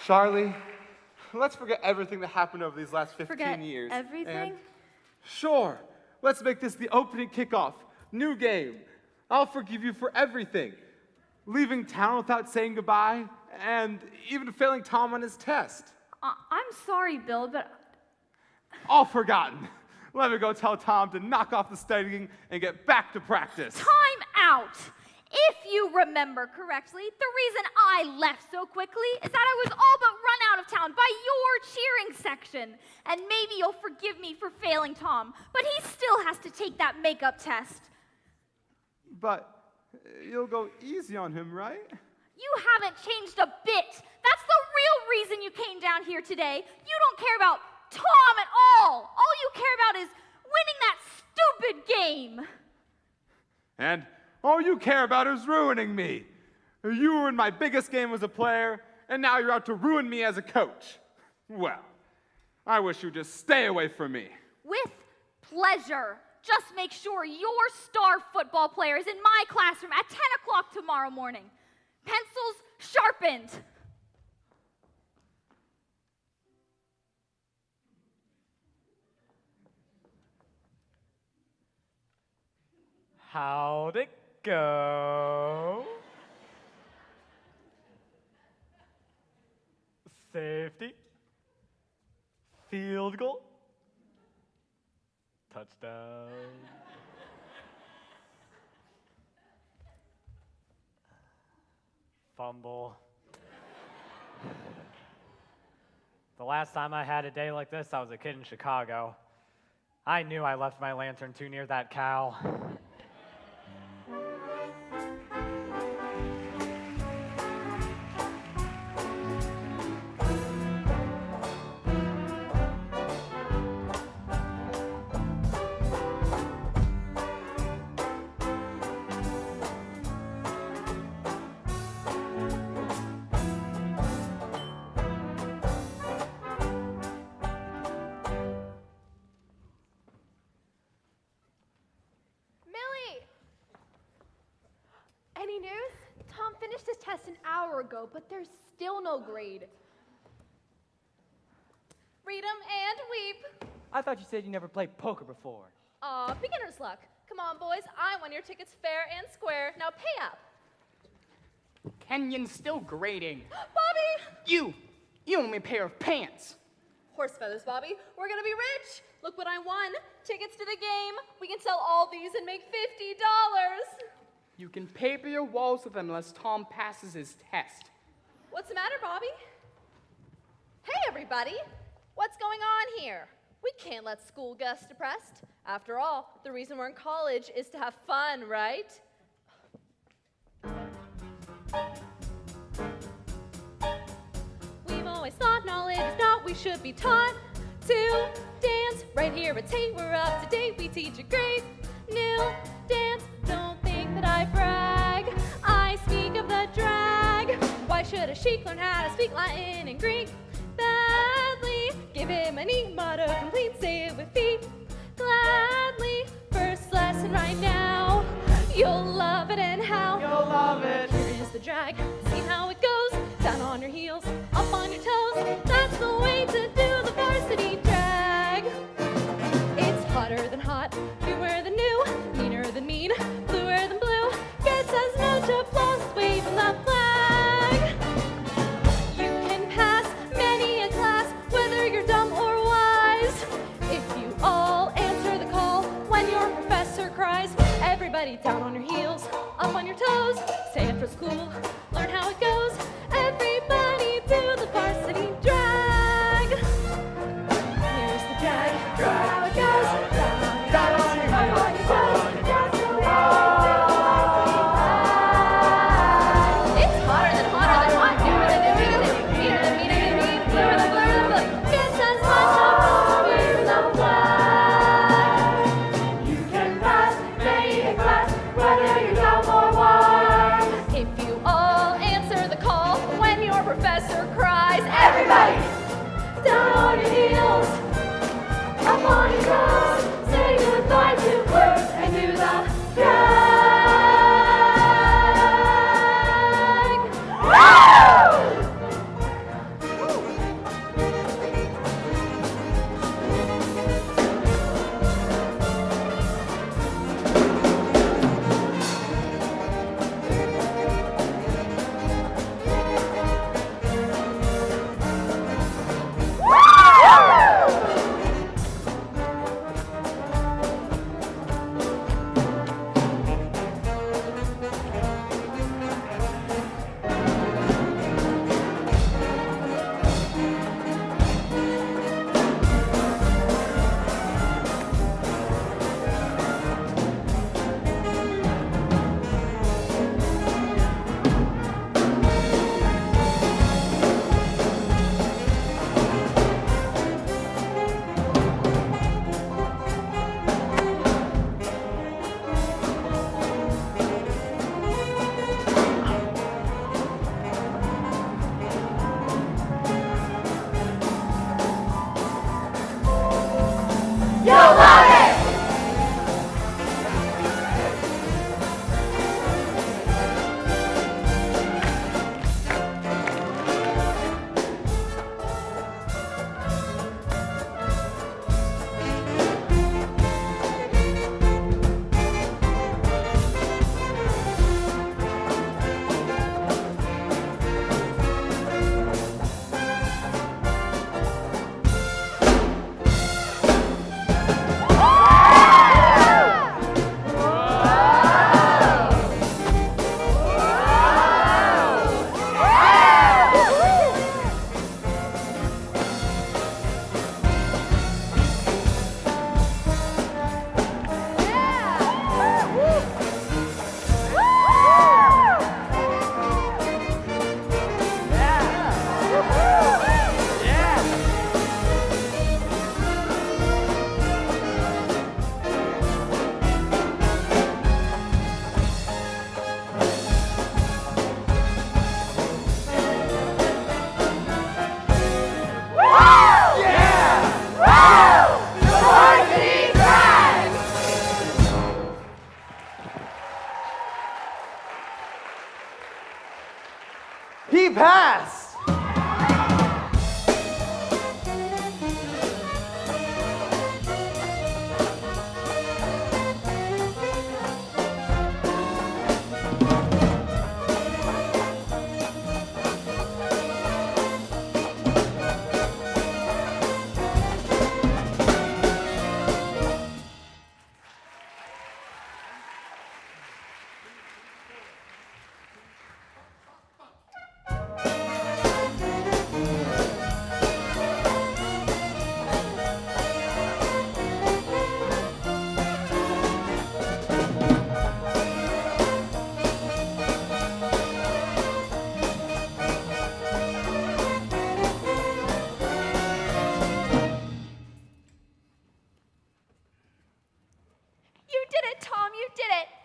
Charlie, let's forget everything that happened over these last 15 years. Everything? Sure. Let's make this the opening kickoff. New game. I'll forgive you for everything. Leaving town without saying goodbye, and even failing Tom on his test. I'm sorry, Bill, but... All forgotten. Let me go tell Tom to knock off the studying and get back to practice. Time out! If you remember correctly, the reason I left so quickly is that I was all but run out of town by your cheering section. And maybe you'll forgive me for failing Tom, but he still has to take that makeup test. But you'll go easy on him, right? You haven't changed a bit. That's the real reason you came down here today. You don't care about Tom at all. All you care about is winning that stupid game. And all you care about is ruining me. You ruined my biggest game as a player, and now you're out to ruin me as a coach. Well, I wish you'd just stay away from me. With pleasure. Just make sure your star football player is in my classroom at 10 o'clock tomorrow morning. Pencils sharpened. How'd it go? Safety. Field goal. Touchdown. Fumble. The last time I had a day like this, I was a kid in Chicago. I knew I left my lantern too near that cow. Any news? Tom finished his test an hour ago, but there's still no grade. Read 'em and weep. I thought you said you never played poker before. Aw, beginner's luck. Come on, boys. I won your tickets fair and square. Now pay up. Kenyon's still grading. Bobby! You owe me a pair of pants. Horse feathers, Bobby. We're gonna be rich. Look what I won. Tickets to the game. We can sell all these and make $50. You can paper your walls with them unless Tom passes his test. What's the matter, Bobby? Hey, everybody. What's going on here? We can't let school get us depressed. After all, the reason we're in college is to have fun, right? We've always thought knowledge is not we should be taught to dance. Right here at Tate, we're up to date. We teach a great new dance. Don't think that I brag. I speak of the drag. Why should a sheik learn how to speak Latin and Greek badly? Give him an motto complete. Say it with feet gladly. First lesson right now. You'll love it and how. You'll love it. Here is the drag. See how it goes. Down on your heels, up on your toes. That's the way to do the varsity drag. It's hotter than hot, newer than new, meaner than mean, bluer than blue. Gets as much applause waving the flag. You can pass many a class, whether you're dumb or wise, if you all answer the call when your professor cries. Everybody down on your heels, up on your toes. Stay after school, learn how it goes. Everybody do the varsity drag. Here's the drag. How it goes. Down on your heels, up on your toes. That's the way it's hotter than hot, newer than new, meaner than mean, bluer than blue. Gets as much applause with the flag. You can pass many a class, whether you're dumb or wise. If you all answer the call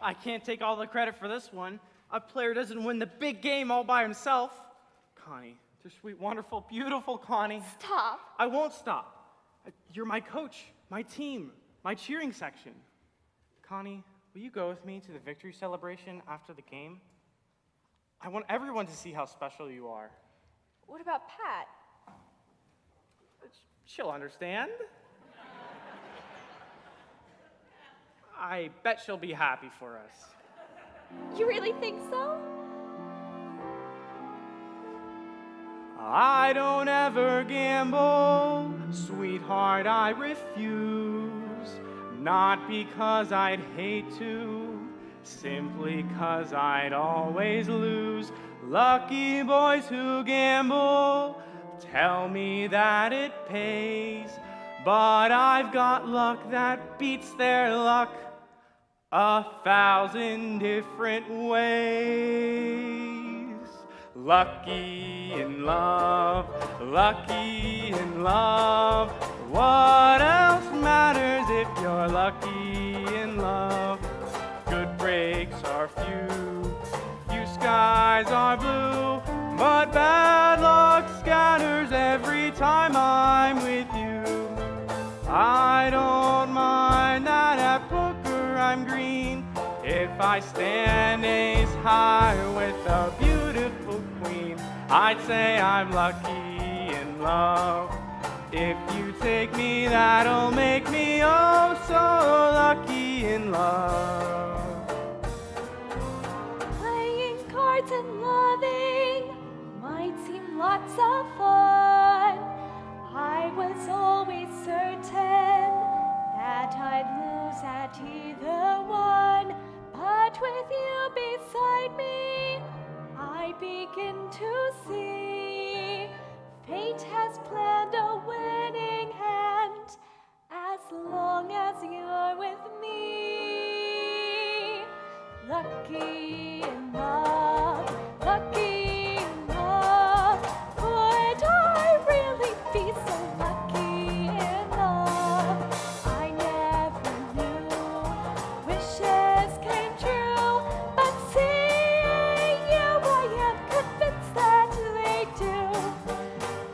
I can't take all the credit for this one. A player doesn't win the big game all by himself. Connie, you're sweet, wonderful, beautiful Connie. Stop. I won't stop. You're my coach, my team, my cheering section. Connie, will you go with me to the victory celebration after the game? I want everyone to see how special you are. What about Pat? She'll understand. I bet she'll be happy for us. You really think so? I don't ever gamble, sweetheart, I refuse. Not because I'd hate to, simply 'cause I'd always lose. Lucky boys who gamble tell me that it pays, but I've got luck that beats their luck 1,000 different ways. Lucky in love, lucky in love. What else matters if you're lucky in love? Good breaks are few, few skies are blue, but bad luck scatters every time I'm with you. I don't mind that at poker I'm green if I stand ace high with a beautiful queen. I'd say I'm lucky in love. If you take me, that'll make me oh so lucky in love. Playing cards and loving might seem lots of fun. I was always certain that I'd lose at either one. But with you beside me, I begin to see fate has planned a winning hand as long as you're with me. Lucky in love, lucky in love. Could I really be so lucky in love? I never knew wishes came true, but seeing you, I am convinced that they do.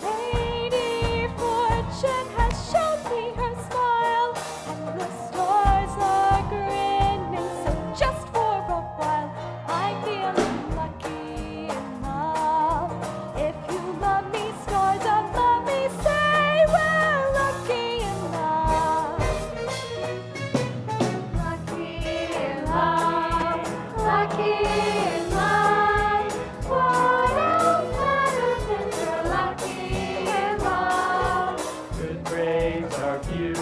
Lady Fortune has shown me her smile, and the stars are grinning, so just for a while, I feel lucky in love. If you love me, stars above me say we're lucky in love. Lucky in love, lucky in love. What else matters if you're lucky in love? Good breaks are few,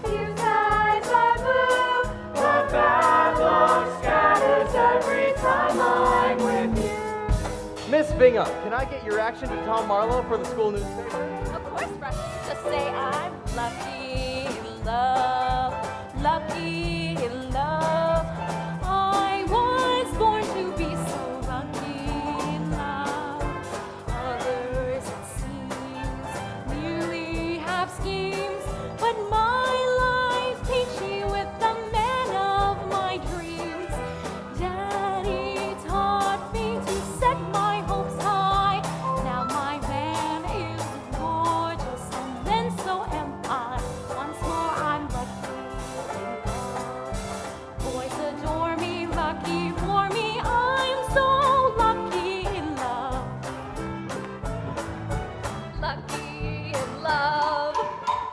Few skies are blue, but bad luck scatters every time I'm with you. Miss Bingham, can I get your reaction to Tom Marlowe for the school newspaper? Of course, Rusty. Just say I'm lucky in love, lucky in love. I was born to be so lucky in love. Others, it seems, merely have schemes, but my life's peachy with the man of my dreams. Daddy taught me to set my hopes high. Now my man is gorgeous, and then so am I. Once more, I'm lucky in love. Boys adore me, lucky for me. I'm so lucky in love. Lucky in love.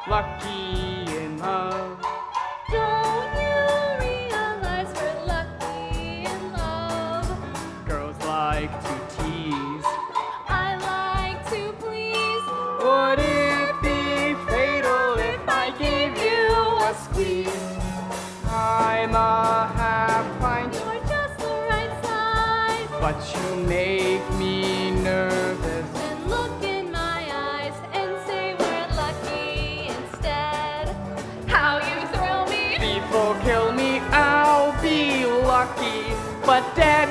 lucky in love. Don't you realize we're lucky in love? Girls like to tease. I like to please. Would it be fatal if I gave you a squeeze? I'm a half pint, You're just the right size. but you make me nervous. And look in my eyes and say we're lucky instead. How you thrill me. People kill me, I'll be lucky, but dead.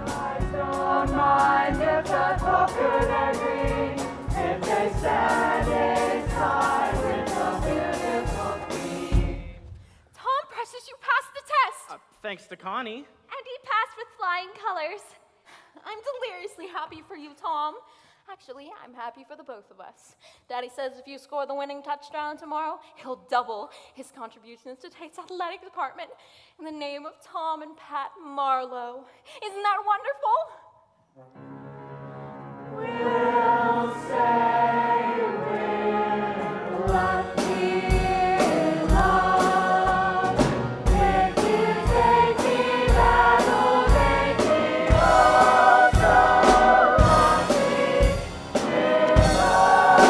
I don't mind if the poker they're green, if they stand inside. thanks to Connie. And he passed with flying colors. I'm deliriously happy for you, Tom. Actually, I'm happy for the both of us. Daddy says if you score the winning touchdown tomorrow, he'll double his contributions to Tate's athletic department in the name of Tom and Pat Marlowe. Isn't that wonderful? We'll say we're lucky in love. If you take me, that'll make me oh so lucky in love.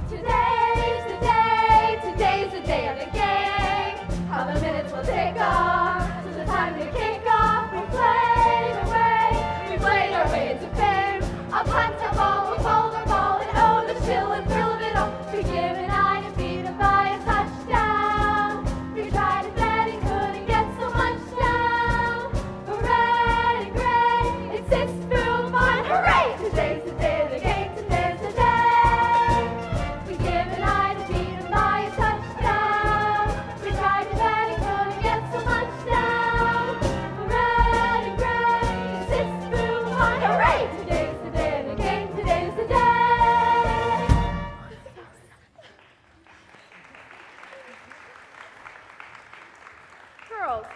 Today's the day of the game. How the minutes will take off, till the time to kick off. We played our way into fame. A punt, a ball, a fold, a ball, and oh, the chill and thrill of it all. We give an eye to beat him by a touchdown. We tried to bet and couldn't get so much down. For red and gray, it's 6 through 1. Hooray! Today's the day of the game. Today's the day. We give an eye to beat him by a touchdown. We tried to bet and couldn't get so much down. For red and gray, it's 6 through 1. Hooray! Today's the day of the game. Today's the day. Girls,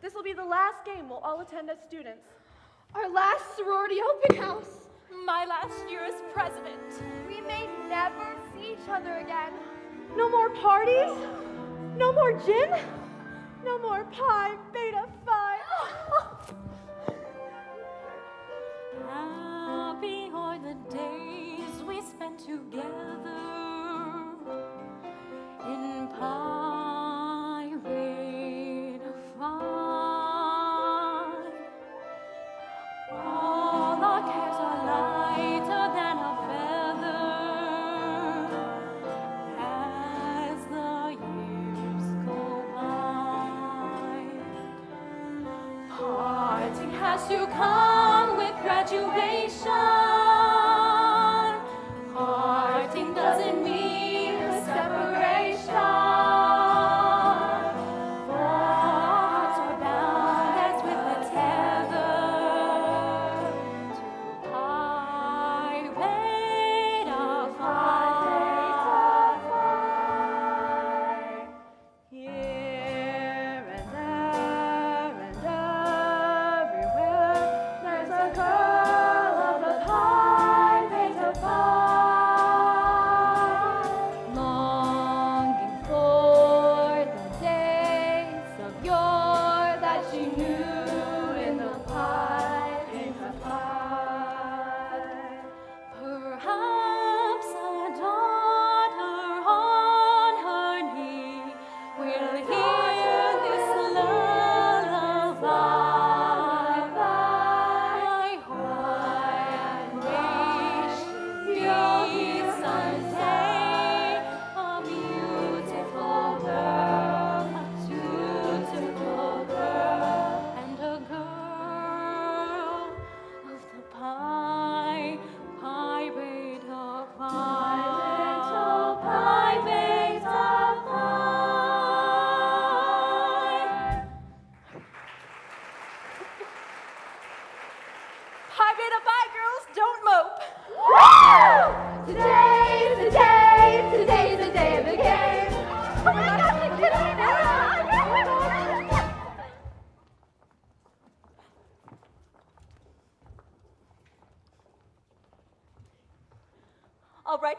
this will be the last game we'll all attend as students. Our last sorority open house. My last year as president. We may never see each other again. No more parties. No more gin. No more Pi Beta Phi. Happy are the days we spent together in Pi Beta Phi. All our cares are lighter than a feather as the years go by. Parting has to come with graduation. Parting doesn't mean a separation. For hearts are bound as with a tether to Pi Beta Phi. Here and there and everywhere,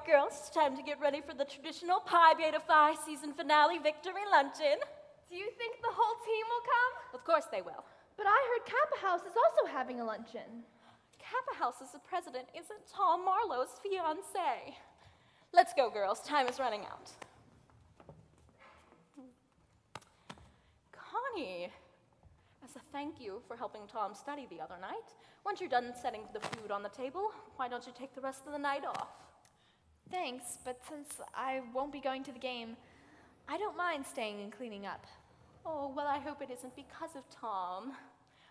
girls, it's time to get ready for the traditional Pi Beta Phi season finale victory luncheon. Do you think the whole team will come? Of course they will. But I heard Kappa House is also having a luncheon. Kappa House's president isn't Tom Marlowe's fiancé. Let's go, girls. Time is running out. Connie, as a thank you for helping Tom study the other night, once you're done setting the food on the table, why don't you take the rest of the night off? Thanks, but since I won't be going to the game, I don't mind staying and cleaning up. Oh, well, I hope it isn't because of Tom.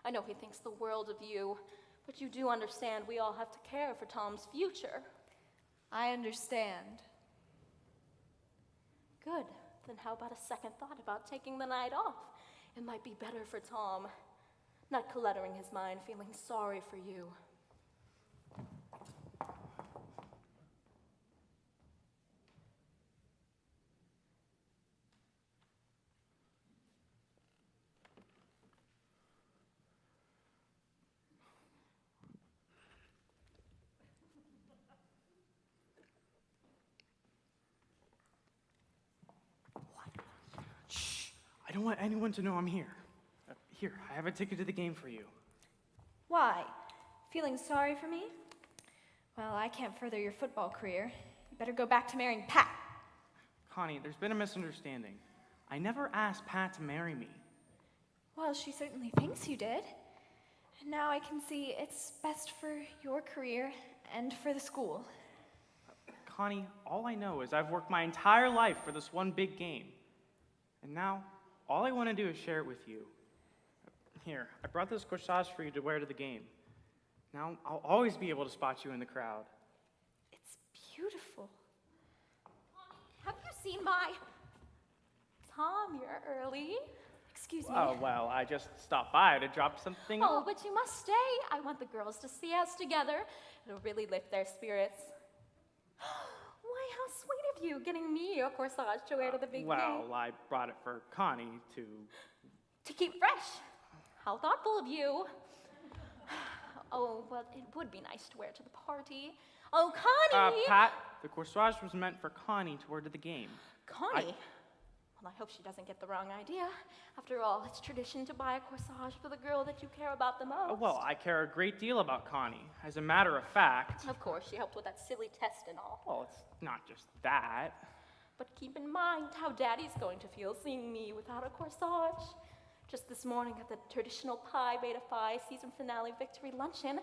I know he thinks the world of you, but you do understand we all have to care for Tom's future. I understand. Good. Then how about a second thought about taking the night off? It might be better for Tom, not cluttering his mind, feeling sorry for you. I don't want anyone to know I'm here. Here, I have a ticket to the game for you. Why? Feeling sorry for me? Well, I can't further your football career. You better go back to marrying Pat. Connie, there's been a misunderstanding. I never asked Pat to marry me. Well, she certainly thinks you did. And now I can see it's best for your career and for the school. Connie, all I know is I've worked my entire life for this one big game. And now, all I want to do is share it with you. Here, I brought this corsage for you to wear to the game. Now, I'll always be able to spot you in the crowd. It's beautiful. Have you seen my... Tom, you're early. Excuse me. Oh, well, I just stopped by to drop something Oh, off. but you must stay. I want the girls to see us together. It'll really lift their spirits. Why, how sweet of you, getting me a corsage to wear to the big game. Well, I brought it for Connie to... To keep fresh. How thoughtful of you. Oh, well, it would be nice to wear to the party. Oh, Connie! Pat, the corsage was meant for Connie to wear to the game. Connie? Well, I hope she doesn't get the wrong idea. After all, it's tradition to buy a corsage for the girl that you care about the most. Well, I care a great deal about Connie. As a matter of fact... Of course, she helped with that silly test and all. Well, it's not just that. But keep in mind how Daddy's going to feel seeing me without a corsage. Just this morning at the traditional Pi Beta Phi season finale victory luncheon,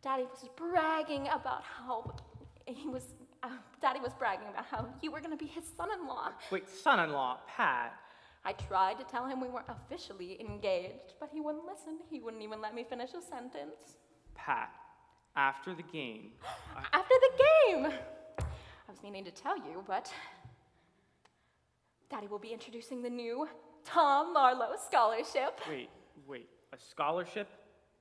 Daddy was bragging about how Daddy was bragging about how you were going to be his son-in-law. Wait, son-in-law, Pat. I tried to tell him we weren't officially engaged, but he wouldn't listen. He wouldn't even let me finish a sentence. Pat, after the game... After the game! I was meaning to tell you, but Daddy will be introducing the new Tom Marlowe Scholarship. Wait, a scholarship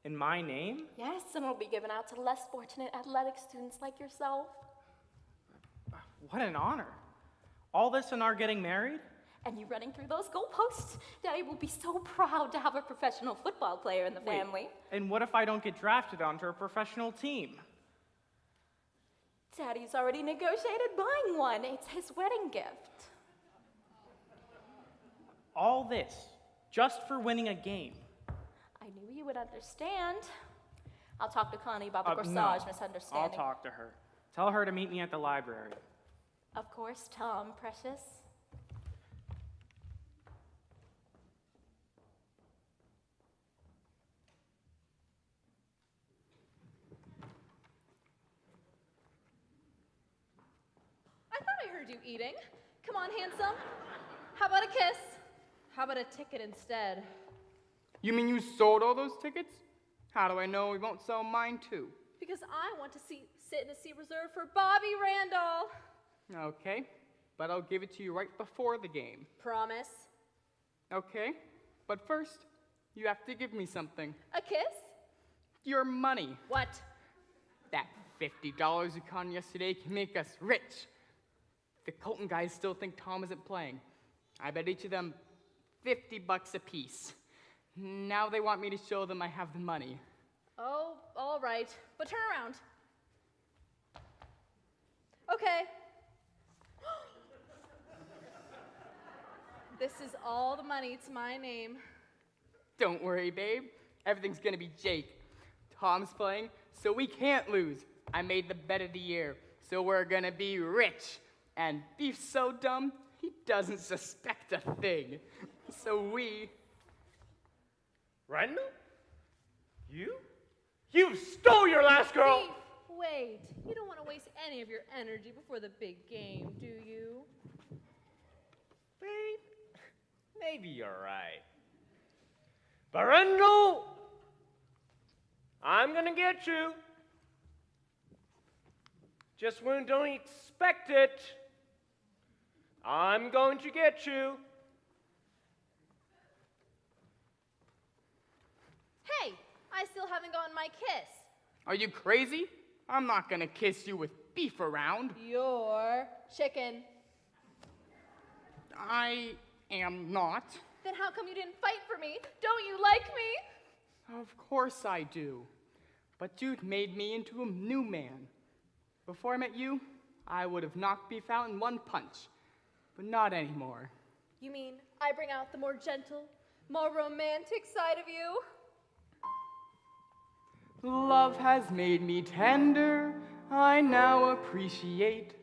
in my name? Yes, and it'll be given out to less fortunate athletic students like yourself. What an honor. All this and our getting married? And you running through those goalposts. Daddy will be so proud to have a professional football player in the family. And what if I don't get drafted onto a professional team? Daddy's already negotiated buying one. It's his wedding gift. All this, just for winning a game. I knew you would understand. I'll talk to Connie about the corsage No, misunderstanding. I'll talk to her. Tell her to meet me at the library. Of course, Tom, precious. I thought I heard you eating. Come on, handsome. How about a kiss? How about a ticket instead? You mean you sold all those tickets? How do I know we won't sell mine too? Because I want to sit in a seat reserved for Bobby Randall. Okay, but I'll give it to you right before the game. Promise? Okay, but first, you have to give me something. A kiss? Your money. What? That $50 you conned yesterday can make us rich. The Colton guys still think Tom isn't playing. I bet each of them $50 apiece. Now they want me to show them I have the money. Oh, all right. But turn around. Okay. This is all the money to my name. Don't worry, babe. Everything's gonna be Jake. Tom's playing, so we can't lose. I made the bet of the year, so we're gonna be rich. And Beef's so dumb, he doesn't suspect a thing. So we... Randall? You stole your last girl! Beef, wait. You don't want to waste any of your energy before the big game, do you? Babe, maybe you're right. But Randall, I'm gonna get you. Just when you don't expect it, I'm going to get you. Hey, I still haven't gotten my kiss. Are you crazy? I'm not gonna kiss you with Beef around. You're chicken. I am not. Then how come you didn't fight for me? Don't you like me? Of course I do. But you'd made me into a new man. Before I met you, I would have knocked Beef out in one punch. But not anymore. You mean I bring out the more gentle, more romantic side of you? Love has made me tender. I now appreciate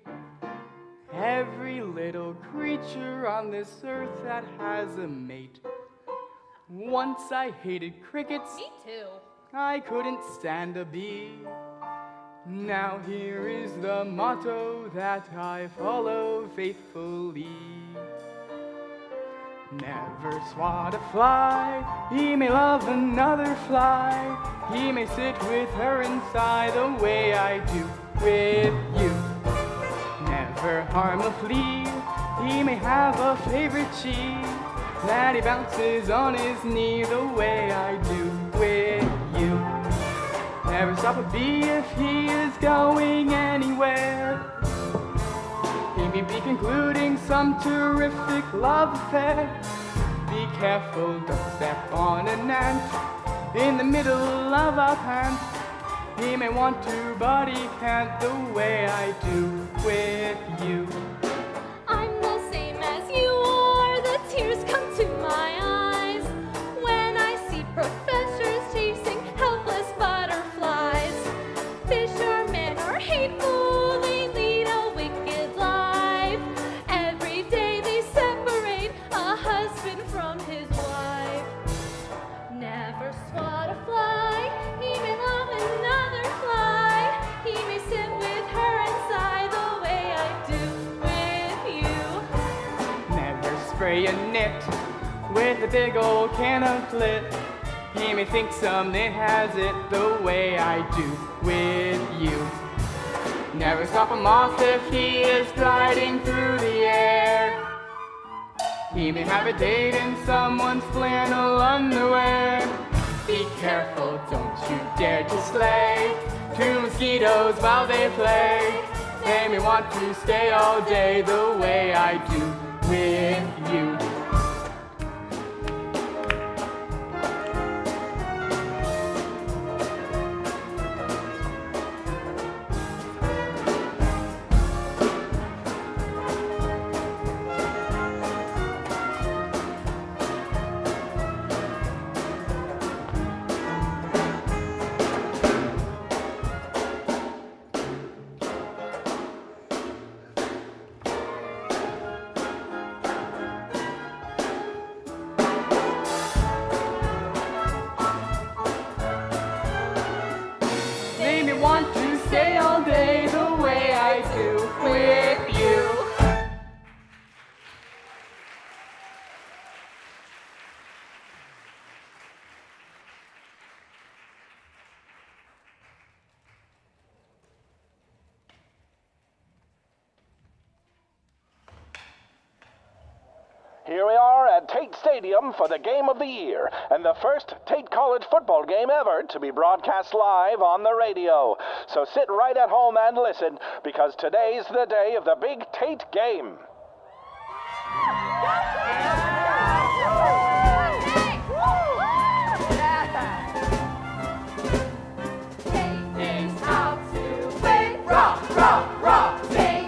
every little creature on this earth that has a mate. Once I hated crickets. Me too. I couldn't stand a bee. Now here is the motto that I follow faithfully. Never swat a fly, he may love another fly. He may sit with her inside the way I do with you. Never harm a flea, he may have a favorite cheese that he bounces on his knee the way I do with you. Never stop a bee if he is going anywhere. He may be concluding some terrific love affair. Be careful, don't step on an ant in the middle of our pants. He may want to, but he can't the way I do with you. I'm the same as you are, the tears come to my eyes when I see professors chasing helpless butterflies. Fishermen are hateful, they lead a wicked life. Every day they separate a husband from his wife. Never swat a fly, he may love another fly. He may sit with her inside the way I do with you. Never spray a knit with a big old can of flit. He may think something has it the way I do with you. Never stop a moth if he is gliding through the air. He may have a date in someone's flannel underwear. Be careful, don't you dare to slay two mosquitoes while they play. They may want to stay all day the way I do with you. They may want to stay all day the way I do with you. Here we are at Tate Stadium for the game of the year, and the first Tate College football game ever to be broadcast live on the radio. So sit right at home and listen, because today's the day of the big Tate game. Tate is out to win. Rock, rock, rock. Tate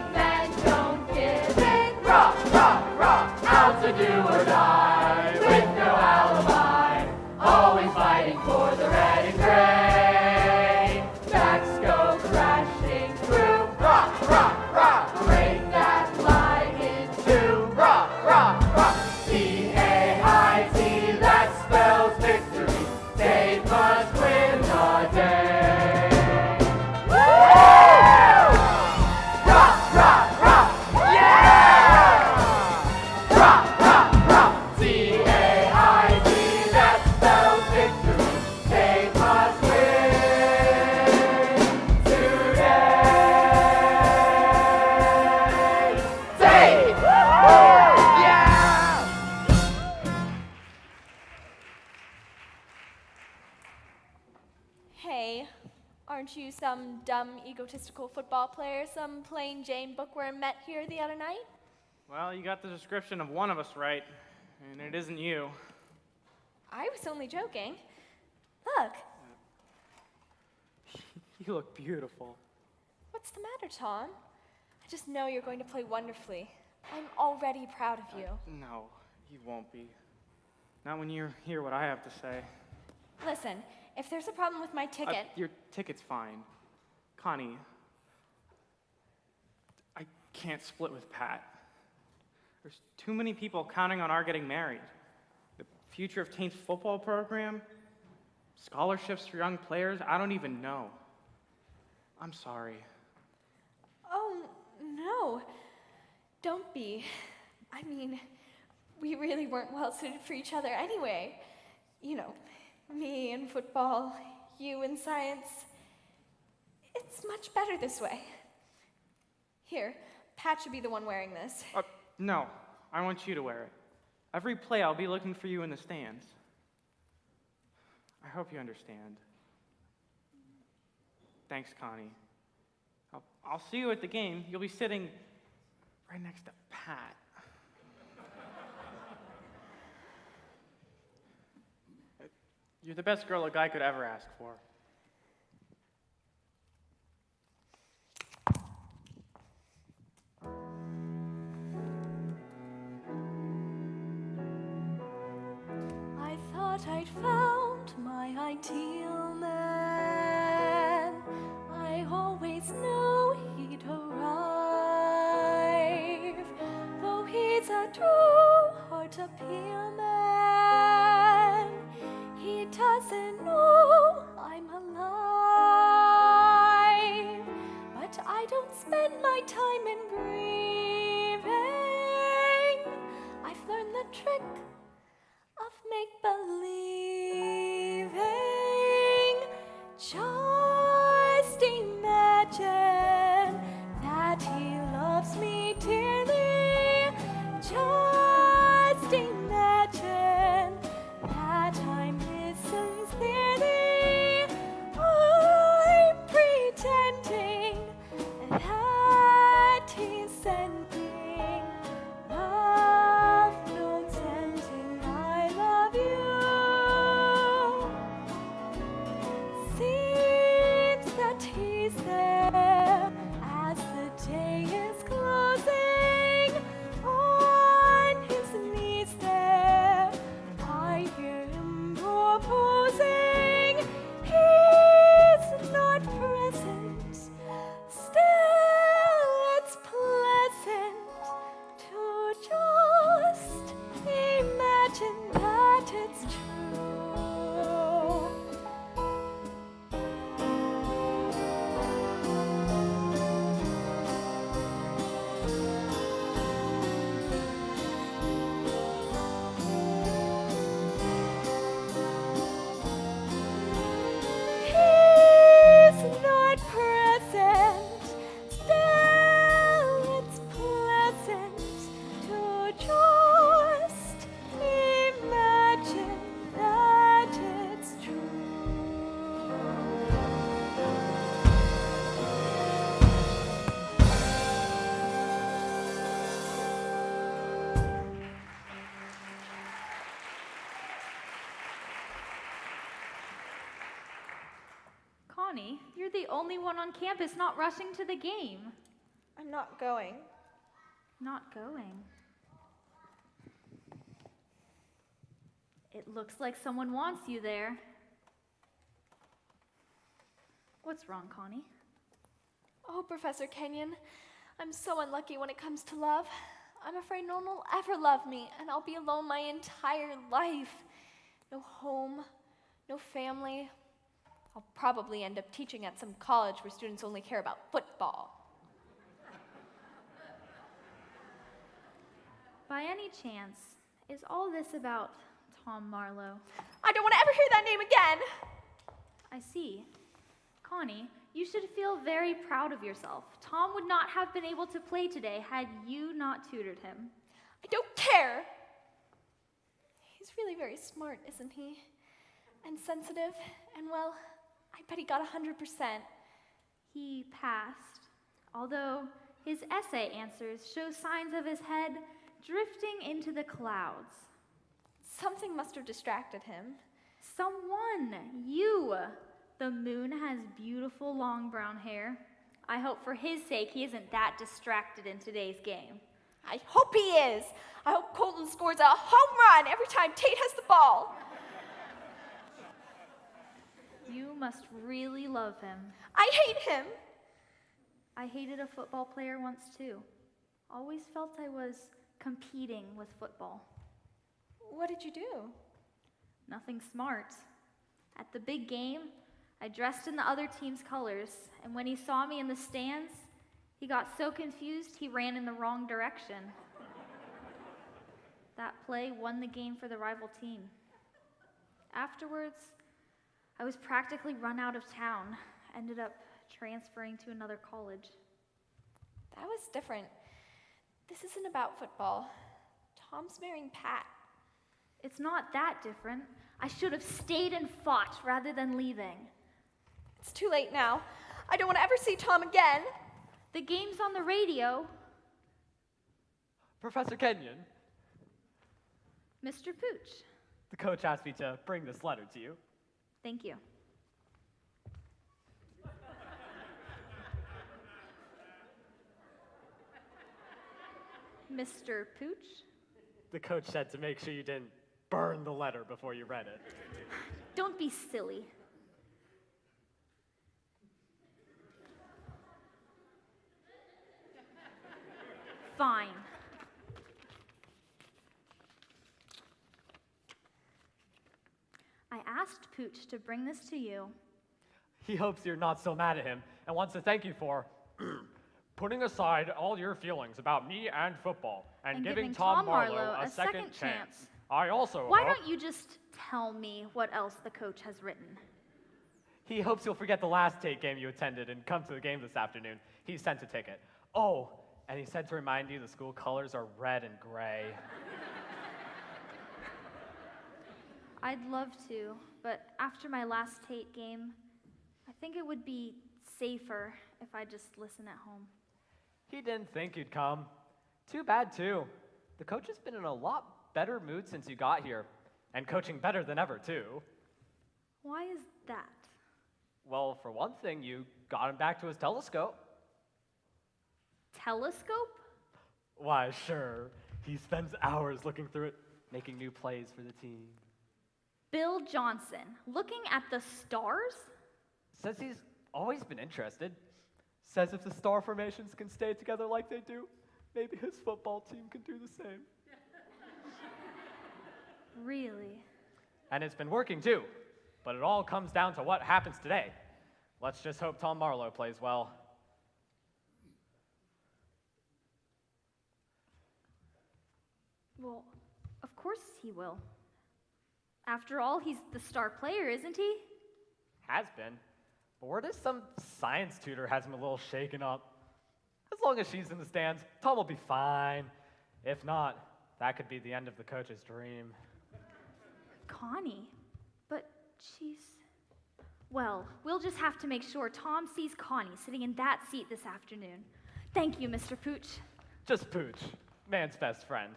Aren't you some dumb, egotistical football player some plain Jane bookworm met here the other night? Well, you got the description of one of us right, and it isn't you. I was only joking. Look, You look beautiful. what's the matter, Tom? I just know you're going to play wonderfully. I'm already proud of you. No, you won't be. Not when you hear what I have to say. Listen, if there's a problem with my ticket... Your ticket's fine. Connie, I can't split with Pat. There's too many people counting on our getting married. The future of Taint's football program, scholarships for young players, I don't even know. I'm sorry. Oh, no. Don't be. I mean, we really weren't well suited for each other anyway. You know, me in football, you in science. It's much better this way. Here, Pat should be the one wearing this. No, I want you to wear it. Every play, I'll be looking for you in the stands. I hope you understand. Thanks, Connie. I'll see you at the game. You'll be sitting right next to Pat. You're the best girl a guy could ever ask for. I thought I'd found my ideal man. I always knew he'd arrive. Though he's a true hard-to-appeal man, he doesn't know I'm alive. But I don't spend my time in grieving. I've learned the trick of make-believing. Just imagine that he loves me dearly. Just imagine that I miss sincerely. I'm pretending that he's sending love notes ending I love you. Seems that he's there as the day is closing. On his knees there, I hear him proposing. He's not present, still it's pleasant to just imagine that it's true. He's not present, still it's pleasant to just imagine that it's true. Connie, you're the only one on campus not rushing to the game. I'm not going. Not going. It looks like someone wants you there. What's wrong, Connie? Oh, Professor Kenyon, I'm so unlucky when it comes to love. I'm afraid no one will ever love me, and I'll be alone my entire life. No home, no family. I'll probably end up teaching at some college where students only care about football. By any chance, is all this about Tom Marlowe? I don't want to ever hear that name again. I see. Connie, you should feel very proud of yourself. Tom would not have been able to play today had you not tutored him. I don't care. He's really very smart, isn't he? And sensitive, and well, I bet he got 100%. He passed, although his essay answers show signs of his head drifting into the clouds. Something must have distracted him. Someone, you. The moon has beautiful long brown hair. I hope for his sake he isn't that distracted in today's game. I hope he is. I hope Colton scores a home run every time Tate has the ball. You must really love him. I hate him. I hated a football player once too. Always felt I was competing with football. What did you do? Nothing smart. At the big game, I dressed in the other team's colors, and when he saw me in the stands, he got so confused he ran in the wrong direction. That play won the game for the rival team. Afterwards, I was practically run out of town, ended up transferring to another college. That was different. This isn't about football. Tom's marrying Pat. It's not that different. I should have stayed and fought rather than leaving. It's too late now. I don't want to ever see Tom again. The game's on the radio. Professor Kenyon, Mr. Pooch. The coach asked me to bring this letter to you. Thank you. Mr. Pooch? The coach said to make sure you didn't burn the letter before you read it. Don't be silly. Fine. I asked Pooch to bring this to you. He hopes you're not so mad at him and wants to thank you for putting aside all your feelings about me and football and giving Tom Marlowe a second chance. I also Why hope don't you just tell me what else the coach has written? he hopes you'll forget the last Tate game you attended and come to the game this afternoon. He sent a ticket. Oh, and he said to remind you the school colors are red and gray. I'd love to, but after my last Tate game, I think it would be safer if I just listen at home. He didn't think you'd come. Too bad, too. The coach has been in a lot better mood since you got here, and coaching better than ever, too. Why is that? Well, for one thing, you got him back to his telescope. Telescope? Why, sure. He spends hours looking through it, making new plays for the team. Bill Johnson, looking at the stars? Says he's always been interested. Says if the star formations can stay together like they do, maybe his football team can do the same. Really? And it's been working too. But it all comes down to what happens today. Let's just hope Tom Marlowe plays well. Well, of course he will. After all, he's the star player, isn't he? Has been. But word is some science tutor has him a little shaken up. As long as she's in the stands, Tom will be fine. If not, that could be the end of the coach's dream. Connie? But she's... Well, we'll just have to make sure Tom sees Connie sitting in that seat this afternoon. Thank you, Mr. Pooch. Just Pooch, man's best friend.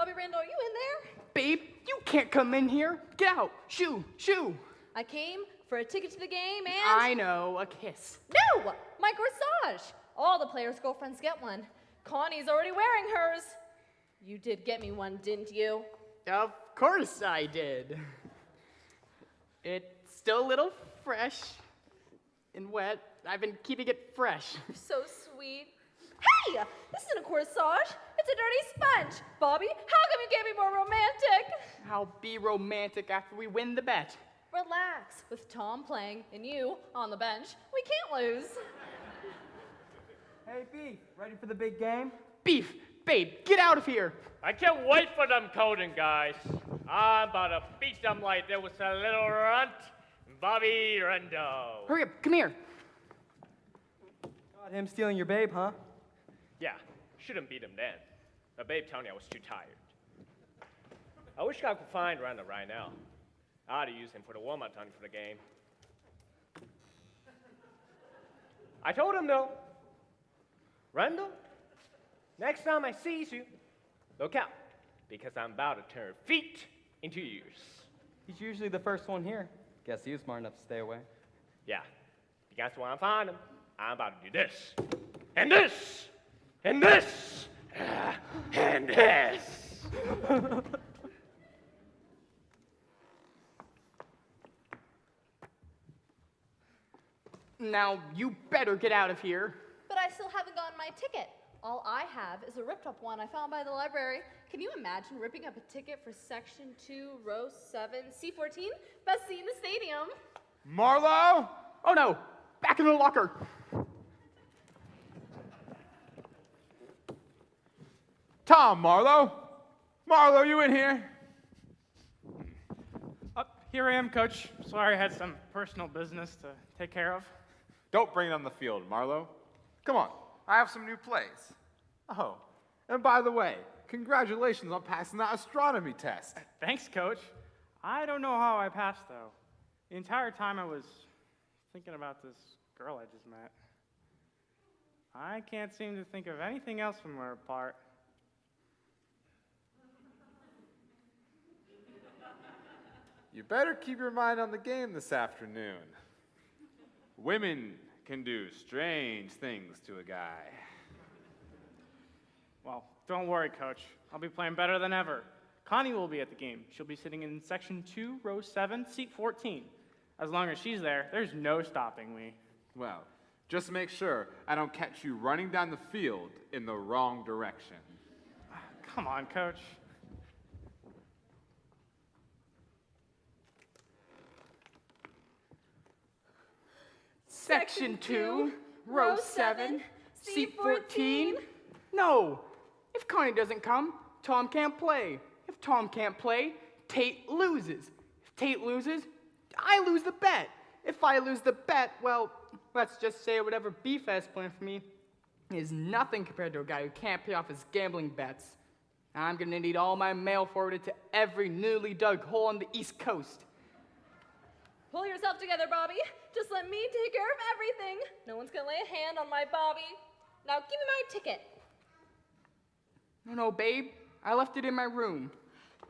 Bobby Randall, are you in there? Babe, you can't come in here. Get out. Shoo, shoo. I came for a ticket to the game and... I know, a kiss. No! My corsage! All the players' girlfriends get one. Connie's already wearing hers. You did get me one, didn't you? Of course I did. It's still a little fresh and wet. I've been keeping it fresh. So sweet. Hey! This isn't a corsage. It's a dirty sponge. Bobby, how come you can't be more romantic? I'll be romantic after we win the bet. Relax. With Tom playing and you on the bench, we can't lose. Hey, Beef, ready for the big game? Beef, babe, get out of here. I can't wait for them coding, guys. I'm about to beat them like there was a little runt, Bobby Rendo. Hurry up, come here. Got him stealing your babe, huh? Yeah, shouldn't beat him then. The babe told me I was too tired. I wish I could find Randall right now. I ought to use him for the warm-up time for the game. I told him though, Randall, next time I sees you, look out, because I'm about to turn feet into ears. He's usually the first one here. Guess he was smart enough to stay away. Yeah, because when I find him, I'm about to do this, and this, and this, and this. Now, you better get out of here. But I still haven't gotten my ticket. All I have is a ripped up one I found by the library. Can you imagine ripping up a ticket for Section 2, Row 7, C14? Best seat in the stadium. Marlo? Oh no, back in the locker. Tom, Marlo? Marlo, you in here? Here I am, Coach. Sorry I had some personal business to take care of. Don't bring it on the field, Marlo. Come on, I have some new plays. Oh, and by the way, congratulations on passing that astronomy test. Thanks, Coach. I don't know how I passed, though. The entire time I was thinking about this girl I just met. I can't seem to think of anything else when we're apart. You better keep your mind on the game this afternoon. Women can do strange things to a guy. Well, don't worry, Coach. I'll be playing better than ever. Connie will be at the game. She'll be sitting in Section 2, Row 7, Seat 14. As long as she's there, there's no stopping me. Well, just make sure I don't catch you running down the field in the wrong direction. Come on, Coach. Section 2, Row 7, Seat 14. No, if Connie doesn't come, Tom can't play. If Tom can't play, Tate loses. If Tate loses, I lose the bet. If I lose the bet, well, let's just say whatever Beef has planned for me is nothing compared to a guy who can't pay off his gambling bets. I'm gonna need all my mail forwarded to every newly dug hole on the East Coast. Pull yourself together, Bobby. Just let me take care of everything. No one's gonna lay a hand on my Bobby. Now give me my ticket. No, babe. I left it in my room.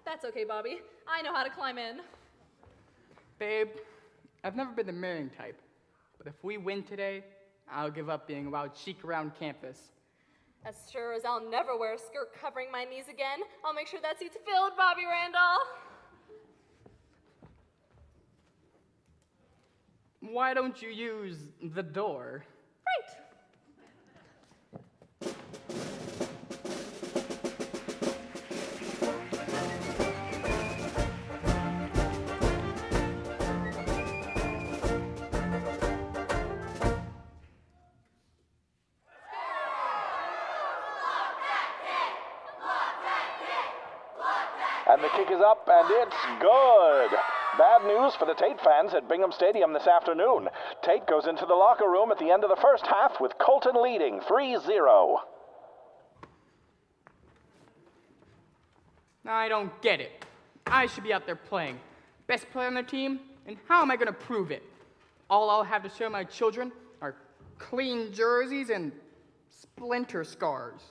That's okay, Bobby. I know how to climb in. Babe, I've never been the marrying type, but if we win today, I'll give up being a wild chic around campus. As sure as I'll never wear a skirt covering my knees again, I'll make sure that seat's filled, Bobby Randall. Why don't you use the door? Right. And the kick is up, and it's good. Bad news for the Tate fans at Bingham Stadium this afternoon. Tate goes into the locker room at the end of the first half with Colton leading 3-0. I don't get it. I should be out there playing. Best player on their team, and how am I going to prove it? All I'll have to show my children are clean jerseys and splinter scars.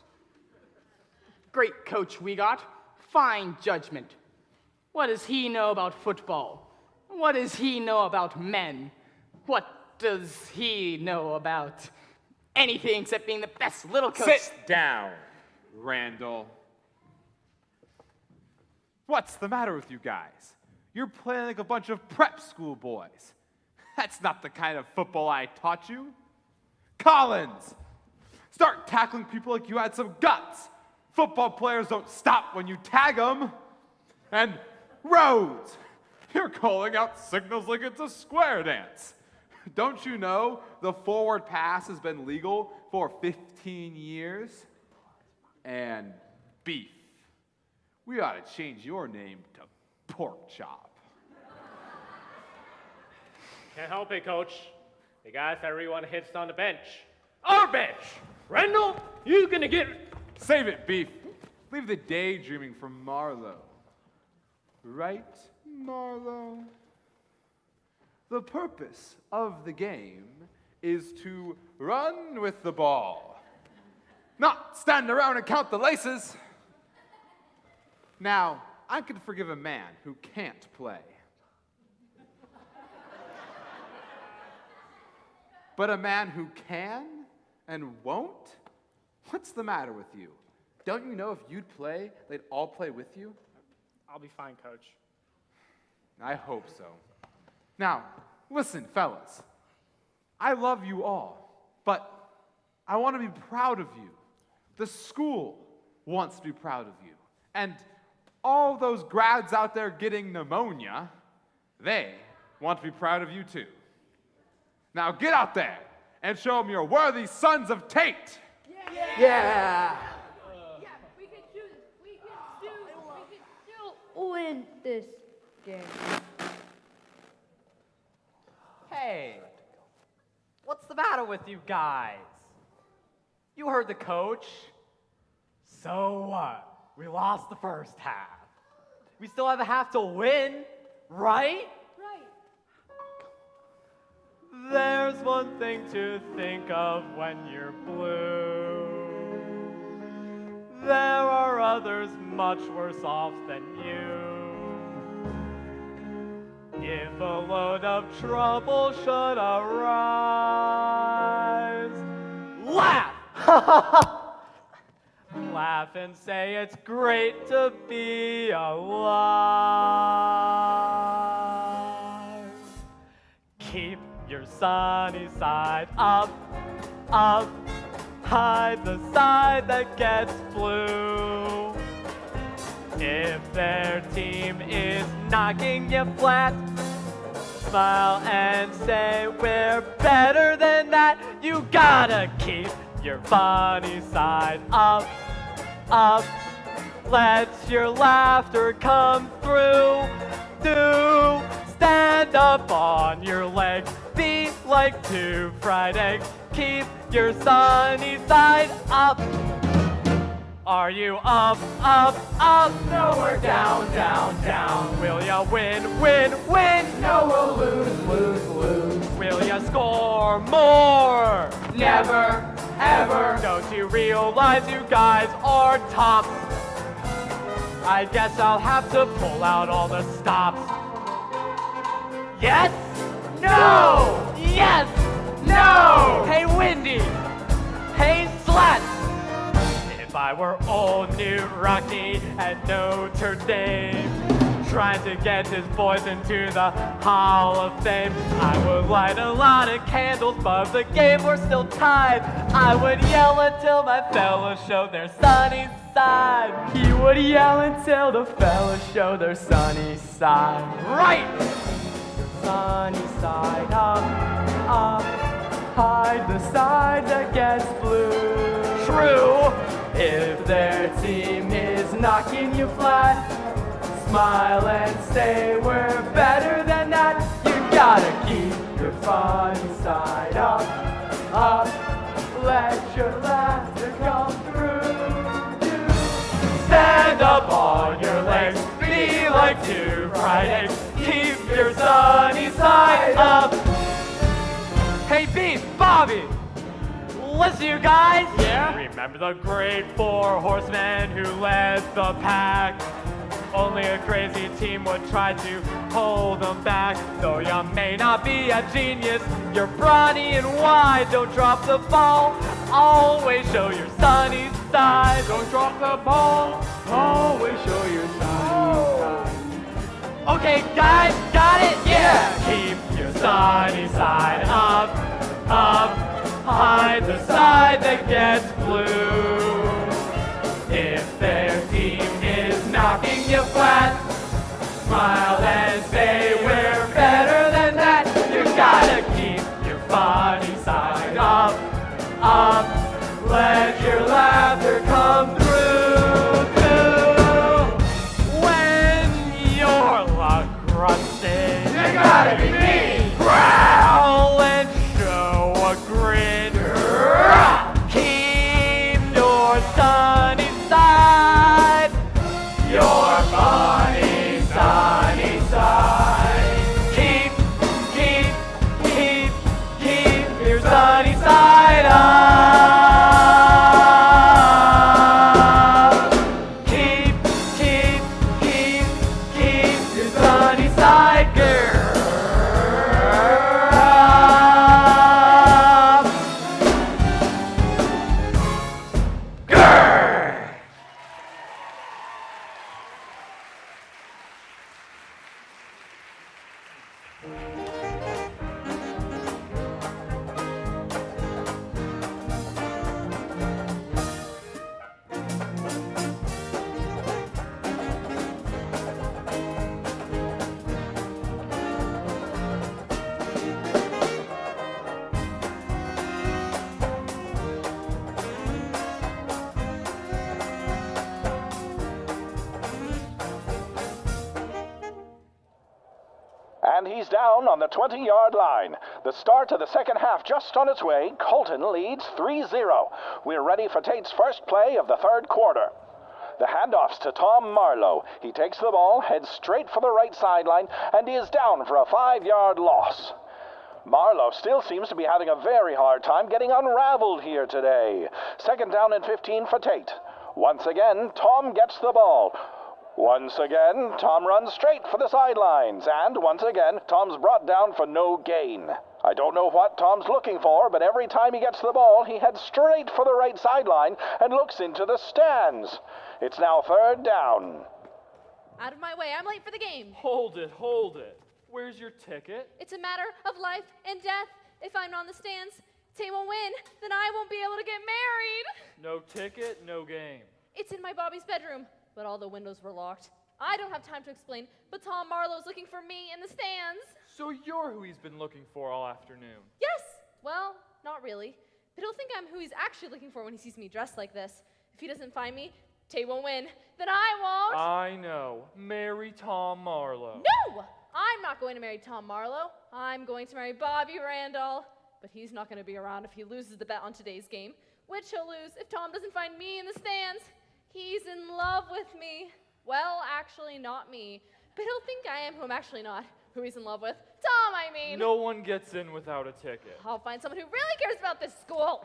Great coach we got. Fine judgment. What does he know about football? What does he know about men? What does he know about anything except being the best little coach? Sit down, Randall. What's the matter with you guys? You're playing like a bunch of prep school boys. That's not the kind of football I taught you. Collins, start tackling people like you had some guts. Football players don't stop when you tag them. And roads, you're calling out signals like it's a square dance. Don't you know the forward pass has been legal for 15 years? And beef, we ought to change your name to Pork Chop. Can't help it, Coach. The guys everyone hits on the bench. Our bench! Rendell, you gonna get... Save it, Beef. Leave the daydreaming for Marlowe. Right, Marlowe? The purpose of the game is to run with the ball, not stand around and count the laces. Now, I can forgive a man who can't play. But a man who can and won't? What's the matter with you? Don't you know if you'd play, they'd all play with you? I'll be fine, Coach. I hope so. Now, listen, fellas. I love you all, but I want to be proud of you. The school wants to be proud of you. And all those grads out there getting pneumonia, they want to be proud of you too. Now get out there and show them you're worthy sons of Tate. Yeah! We can do this. We can still win this game. Hey, what's the matter with you guys? You heard the coach. So what? We lost the first half. We still have a half to win, right? There's one thing to think of when you're blue. There are others much worse off than you. If a load of trouble should arise, laugh! Laugh and say it's great to be alive. Keep your sunny side up, up, hide the side that gets blue. If their team is knocking you flat, smile and say we're better than that. You gotta keep your funny side up, up. Let your laughter come through. Do stand up on your legs. Be like 2 fried eggs. Keep your sunny side up. Are you up, up, up? No, we're down, down, down. Will ya win, win, win? No, we'll lose, lose, lose. Will ya score more? Never, ever. Don't you realize you guys are tops? I guess I'll have to pull out all the stops. Yes? No! Yes! No! Hey, Wendy! Hey, Slats! If I were old New Rocky at Notre Dame, trying to get his boys into the Hall of Fame, I would light a lot of candles, but the game were still tied. I would yell until my fellas showed their sunny side. He would yell until the fellas showed their sunny side. Right! Sunny side up, up, hide the side that gets blue. True, if their team is knocking you flat, smile and say we're better than that. You gotta keep your funny side up, up, let your laughter come through. Stand up on your legs, be like 2 fried eggs. Keep your sunny side up. Hey, Beef, Bobby, listen, you guys. Yeah? Remember the great 4 horsemen who led the pack? Only a crazy team would try to hold them back. Though you may not be a genius, you're brawny and wide. Don't drop the ball, always show your sunny side. Don't drop the ball, always show your sunny side. Okay, guys, got it? Yeah! Keep your sunny side up, up, hide the side that gets blue. If smile and say we're better than that. You gotta keep your funny side up, up. Let your laughter come through. When you're crusted, you gotta be mean. Growl and show a grin. Keep your sunny side. Your funny sunny side. Keep your sunny side up. Keep your sunny side, girl. And he's down on the 20-yard line. The start of the second half just on its way. Colton leads 3-0. We're ready for Tate's first play of the third quarter. The handoff's to Tom Marlowe. He takes the ball, heads straight for the right sideline, and is down for a 5-yard loss. Marlowe still seems to be having a very hard time getting unraveled here today. Second down and 15 for Tate. Once again, Tom gets the ball. Once again, Tom runs straight for the sidelines, and once again, Tom's brought down for no gain. I don't know what Tom's looking for, but every time he gets the ball, he heads straight for the right sideline and looks into the stands. It's now third down. Out of my way, I'm late for the game. Hold it. Where's your ticket? It's a matter of life and death. If I'm not in the stands, Tay won't win, then I won't be able to get married. No ticket, no game. It's in my Bobby's bedroom, but all the windows were locked. I don't have time to explain, but Tom Marlowe's looking for me in the stands. So you're who he's been looking for all afternoon. Yes! Well, not really. But he'll think I'm who he's actually looking for when he sees me dressed like this. If he doesn't find me, Tay won't win. Then I won't. I know. Marry Tom Marlowe. No! I'm not going to marry Tom Marlowe. I'm going to marry Bobby Randall. But he's not going to be around if he loses the bet on today's game, which he'll lose if Tom doesn't find me in the stands. He's in love with me. Well, actually, not me. But he'll think I am who I'm actually not. Who he's in love with. Tom, I mean. No one gets in without a ticket. I'll find someone who really cares about this school.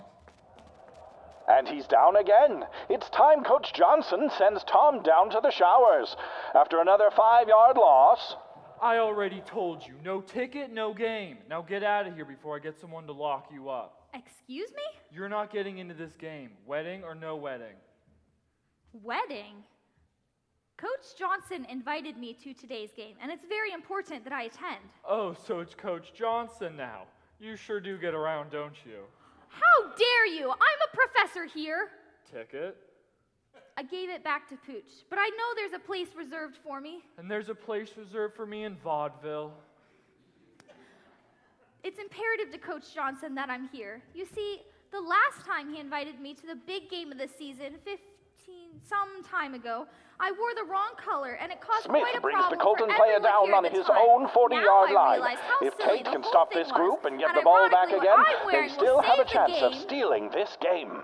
And he's down again. It's time Coach Johnson sends Tom down to the showers. After another 5-yard loss. I already told you, no ticket, no game. Now get out of here before I get someone to lock you up. Excuse me? You're not getting into this game, wedding or no wedding. Wedding? Coach Johnson invited me to today's game, and it's very important that I attend. Oh, so it's Coach Johnson now. You sure do get around, don't you? How dare you? I'm a professor here. Ticket? I gave it back to Pooch, but I know there's a place reserved for me. And there's a place reserved for me in vaudeville. It's imperative to Coach Johnson that I'm here. You see, the last time he invited me to the big game of the season, some time ago, I wore the wrong color, and it caused Smith quite a brings problem the Colton for player everyone down here on at the his time. own 40-yard Now I line. realize how If silly Tate the can whole stop thing this was. group and get And the ball back ironically, again, what I'm they wearing still will have a save the chance of game. stealing this game.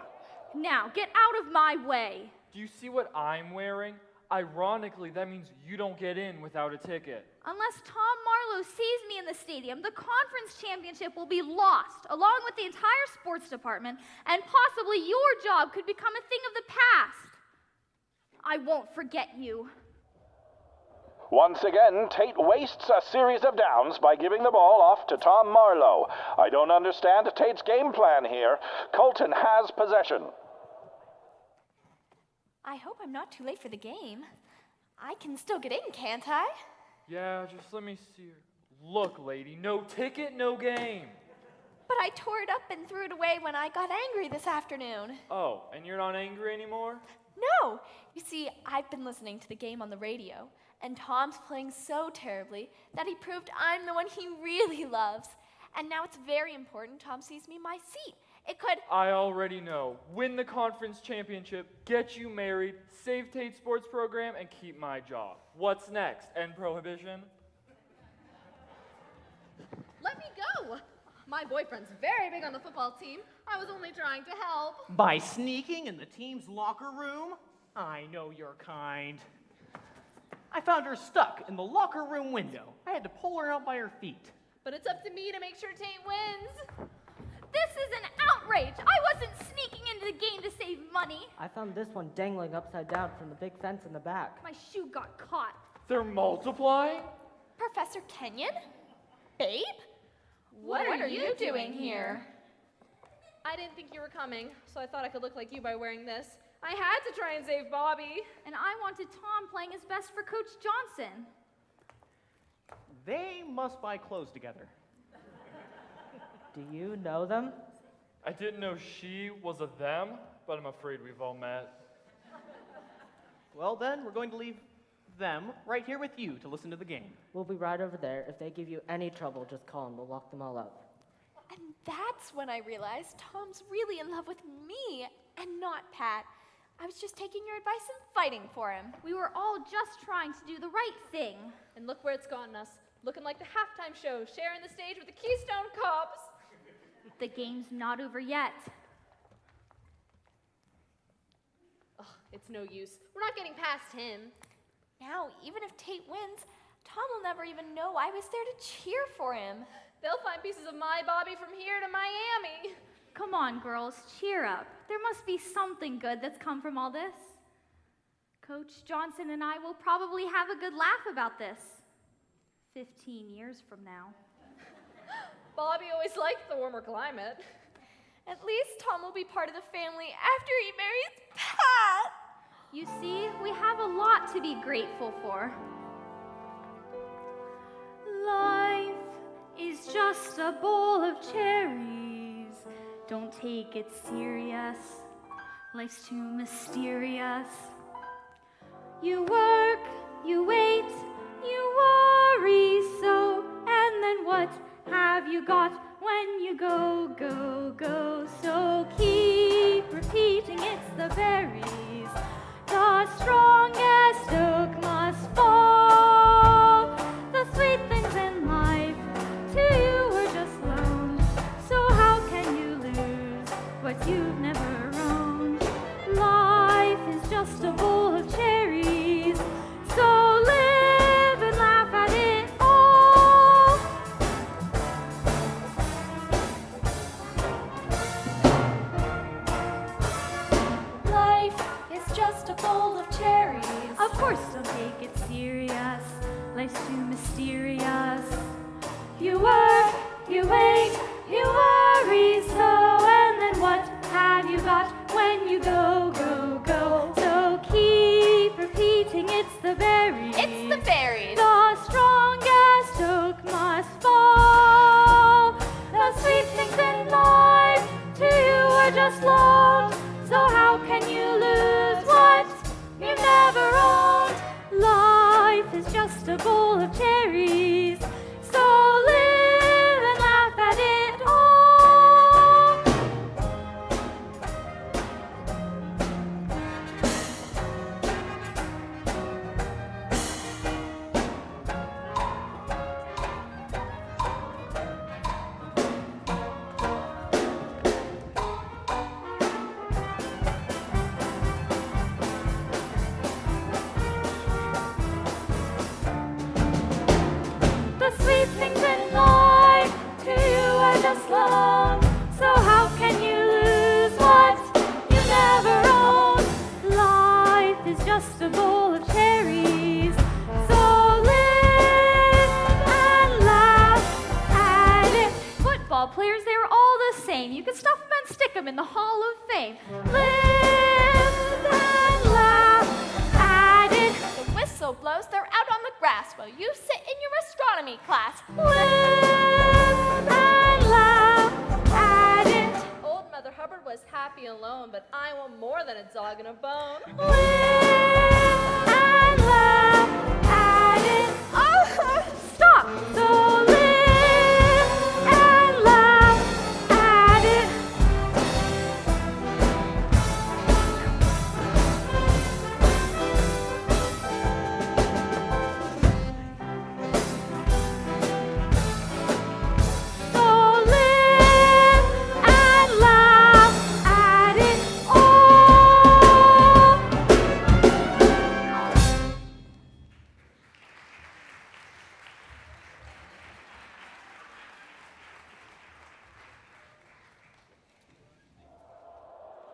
Now, get out of my way. Do you see what I'm wearing? Ironically, that means you don't get in without a ticket. Unless Tom Marlowe sees me in the stadium, the conference championship will be lost, along with the entire sports department, and possibly your job could become a thing of the past. I won't forget you. Once again, Tate wastes a series of downs by giving the ball off to Tom Marlowe. I don't understand Tate's game plan here. Colton has possession. I hope I'm not too late for the game. I can still get in, can't I? Yeah, just let me see her. Look, lady, no ticket, no game. But I tore it up and threw it away when I got angry this afternoon. Oh, and you're not angry anymore? No! You see, I've been listening to the game on the radio, And Tom's playing so terribly that he proved I'm the one he really loves. And now it's very important Tom sees me in my seat. It could... I already know. Win the conference championship, get you married, save Tate's sports program, and keep my job. What's next? End prohibition? Let me go. My boyfriend's very big on the football team. I was only trying to help. By sneaking in the team's locker room? I know your kind. I found her stuck in the locker room window. I had to pull her out by her feet. But it's up to me to make sure Tate wins. This is an outrage! I wasn't sneaking into the game to save money. I found this one dangling upside down from the big fence in the back. My shoe got caught. They're multiplying? Professor Kenyon? Babe? What are you doing here? I didn't think you were coming, so I thought I could look like you by wearing this. I had to try and save Bobby. And I wanted Tom playing his best for Coach Johnson. They must buy clothes together. Do you know them? I didn't know she was a them, but I'm afraid we've all met. Well then, we're going to leave them right here with you to listen to the game. We'll be right over there. If they give you any trouble, just call and we'll lock them all up. And that's when I realized Tom's really in love with me and not Pat. I was just taking your advice and fighting for him. We were all just trying to do the right thing. And look where it's gotten us. Looking like the halftime show, sharing the stage with the Keystone Cops. The game's not over yet. Ugh, it's no use. We're not getting past him. Now, even if Tate wins, Tom will never even know I was there to cheer for him. They'll find pieces of my Bobby from here to Miami. Come on, girls, cheer up. There must be something good that's come from all this. Coach Johnson and I will probably have a good laugh about this 15 years from now. Bobby always liked the warmer climate. At least Tom will be part of the family after he marries Pat. You see, we have a lot to be grateful for. Life is just a bowl of cherries. Don't take it serious. Life's too mysterious. You work, you wait, you worry so, and then what have you got when you go, go, go? So keep repeating it's the berries. The strongest oak must fall. The sweet things in life to you were just loaned. So how can you lose what you've never owned? Life is just a bowl of cherries. So live and laugh at it all. Life is just a bowl of cherries. Of course, don't take it serious. Life's too mysterious. You work, you wait, you worry so, and then what have you got when you go, go, go? So keep repeating it's the berries. It's the berries. The strongest oak must fall. The sweet things in life to you are just loaned. So how can you lose what you never owned? Life is just a bowl of cherries. So live and laugh at it all. The sweet things in life to you are just loaned. So how can you lose what you never owned? Life is just a bowl of cherries. So live and laugh at it. Football players, they were all the same. You could stuff them and stick them in the Hall of Fame. Live and laugh at it. The whistle blows, they're out on the grass while you sit in your astronomy class. Live and laugh at it. Old Mother Hubbard was happy alone, but I want more than a dog and a bone. Live and laugh at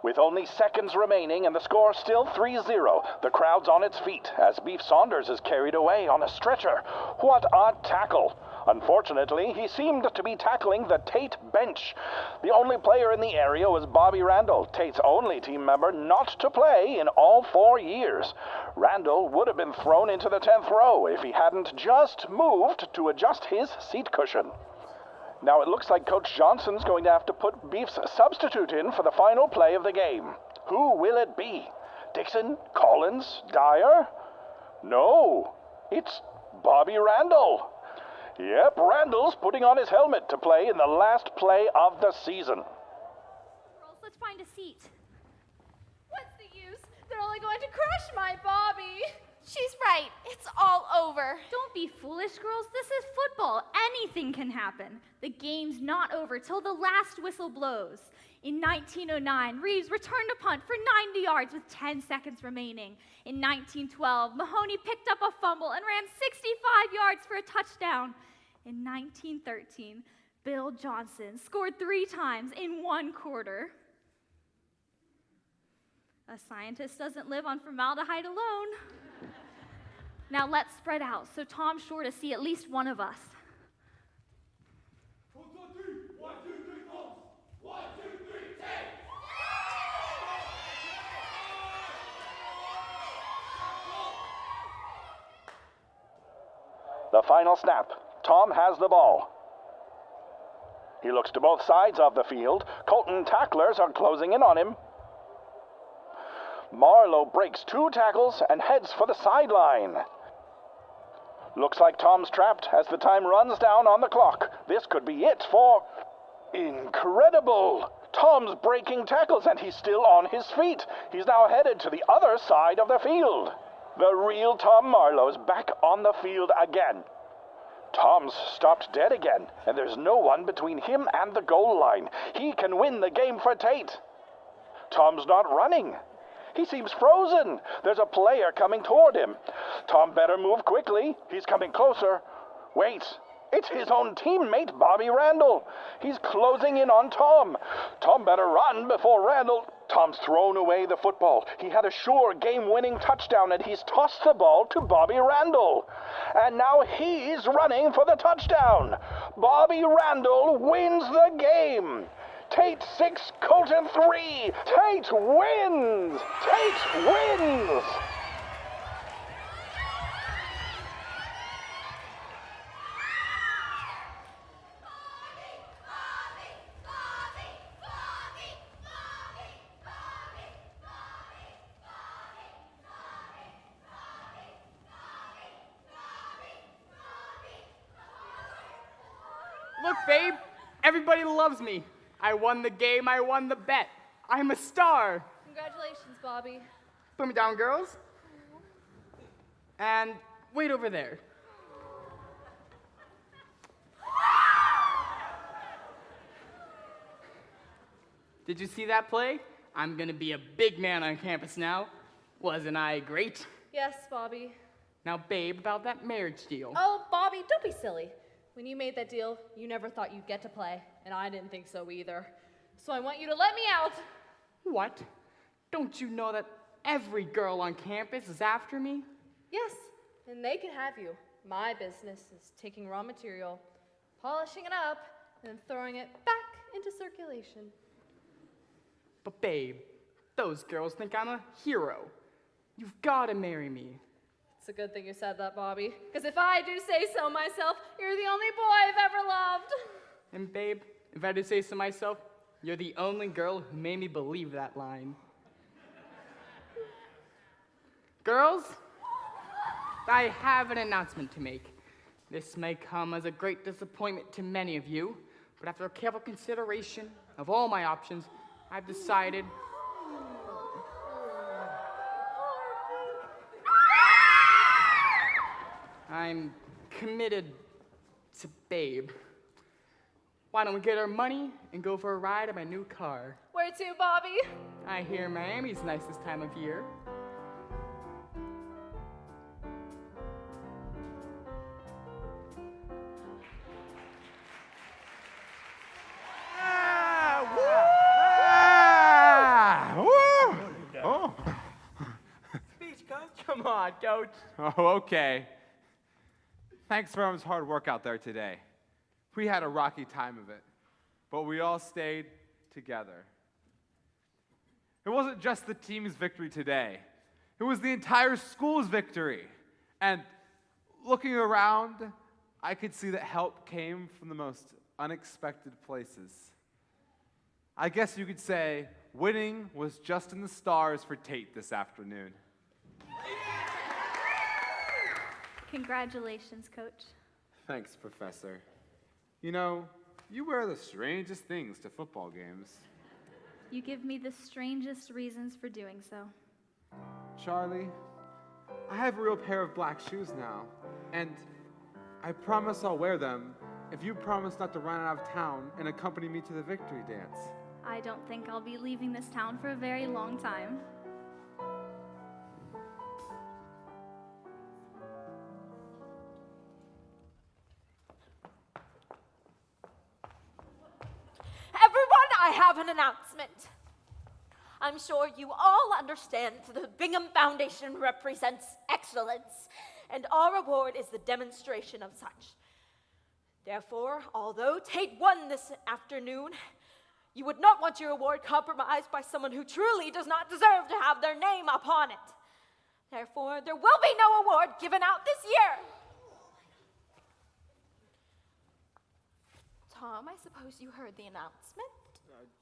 With only seconds remaining and the score still 3-0, the crowd's on its feet as Beef Saunders is carried away on a stretcher. What a tackle! Unfortunately, he seemed to be tackling the Tate bench. The only player in the area was Bobby Randall, Tate's only team member not to play in all 4 years. Randall would have been thrown into the 10th row if he hadn't just moved to adjust his seat cushion. Now it looks like Coach Johnson's going to have to put Beef's substitute in for the final play of the game. Who will it be? Dixon? Collins? Dyer? No, it's Bobby Randall. Yep, Randall's putting on his helmet to play in the last play of the season. Girls, let's find a seat. What's the use? They're only going to crush my Bobby. She's right. It's all over. Don't be foolish, girls. This is football. Anything can happen. The game's not over till the last whistle blows. In 1909, Reeves returned a punt for 90 yards with 10 seconds remaining. In 1912, Mahoney picked up a fumble and ran 65 yards for a touchdown. In 1913, Bill Johnson scored 3 times in 1 quarter. A scientist doesn't live on formaldehyde alone. Now let's spread out so Tom's sure to see at least one of us. The final snap. Tom has the ball. He looks to both sides of the field. Colton tacklers are closing in on him. Marlowe breaks 2 tackles and heads for the sideline. Looks like Tom's trapped as the time runs down on the clock. This could be it for... Incredible! Tom's breaking tackles and he's still on his feet. He's now headed to the other side of the field. The real Tom Marlowe's back on the field again. Tom's stopped dead again, and there's no one between him and the goal line. He can win the game for Tate. Tom's not running. He seems frozen. There's a player coming toward him. Tom better move quickly. He's coming closer. Wait, it's his own teammate, Bobby Randall. He's closing in on Tom. Tom better run before Randall... Tom's thrown away the football. He had a sure game-winning touchdown, and he's tossed the ball to Bobby Randall. And now he's running for the touchdown. Bobby Randall wins the game. Tate 6, Colton 3. Tate wins! Tate wins! Look, babe, everybody loves me. I won the game, I won the bet. I'm a star. Congratulations, Bobby. Put me down, girls. And wait over there. Did you see that play? I'm gonna be a big man on campus now. Wasn't I great? Yes, Bobby. Now, babe, about that marriage deal. Oh, Bobby, don't be silly. When you made that deal, you never thought you'd get to play, and I didn't think so either. So I want you to let me out. What? Don't you know that every girl on campus is after me? Yes, and they can have you. My business is taking raw material, polishing it up, and then throwing it back into circulation. But babe, those girls think I'm a hero. You've got to marry me. It's a good thing you said that, Bobby, because if I do say so myself, you're the only boy I've ever loved. And babe, if I do say so myself, you're the only girl who made me believe that line. Girls, I have an announcement to make. This may come as a great disappointment to many of you, but after careful consideration of all my options, I've decided... I'm committed to Babe. Why don't we get our money and go for a ride in my new car? Where to, Bobby? I hear Miami's nice this time of year. Coach. Oh, okay. Thanks for everyone's hard work out there today. We had a rocky time of it, but we all stayed together. It wasn't just the team's victory today. It was the entire school's victory. And looking around, I could see that help came from the most unexpected places. I guess you could say winning was just in the stars for Tate this afternoon. Congratulations, Coach. Thanks, Professor. You know, you wear the strangest things to football games. You give me the strangest reasons for doing so. Charlie, I have a real pair of black shoes now, and I promise I'll wear them if you promise not to run out of town and accompany me to the victory dance. I don't think I'll be leaving this town for a very long time. Everyone, I have an announcement. I'm sure you all understand the Bingham Foundation represents excellence, and our award is the demonstration of such. Therefore, although Tate won this afternoon, you would not want your award compromised by someone who truly does not deserve to have their name upon it. Therefore, there will be no award given out this year. Tom, I suppose you heard the announcement?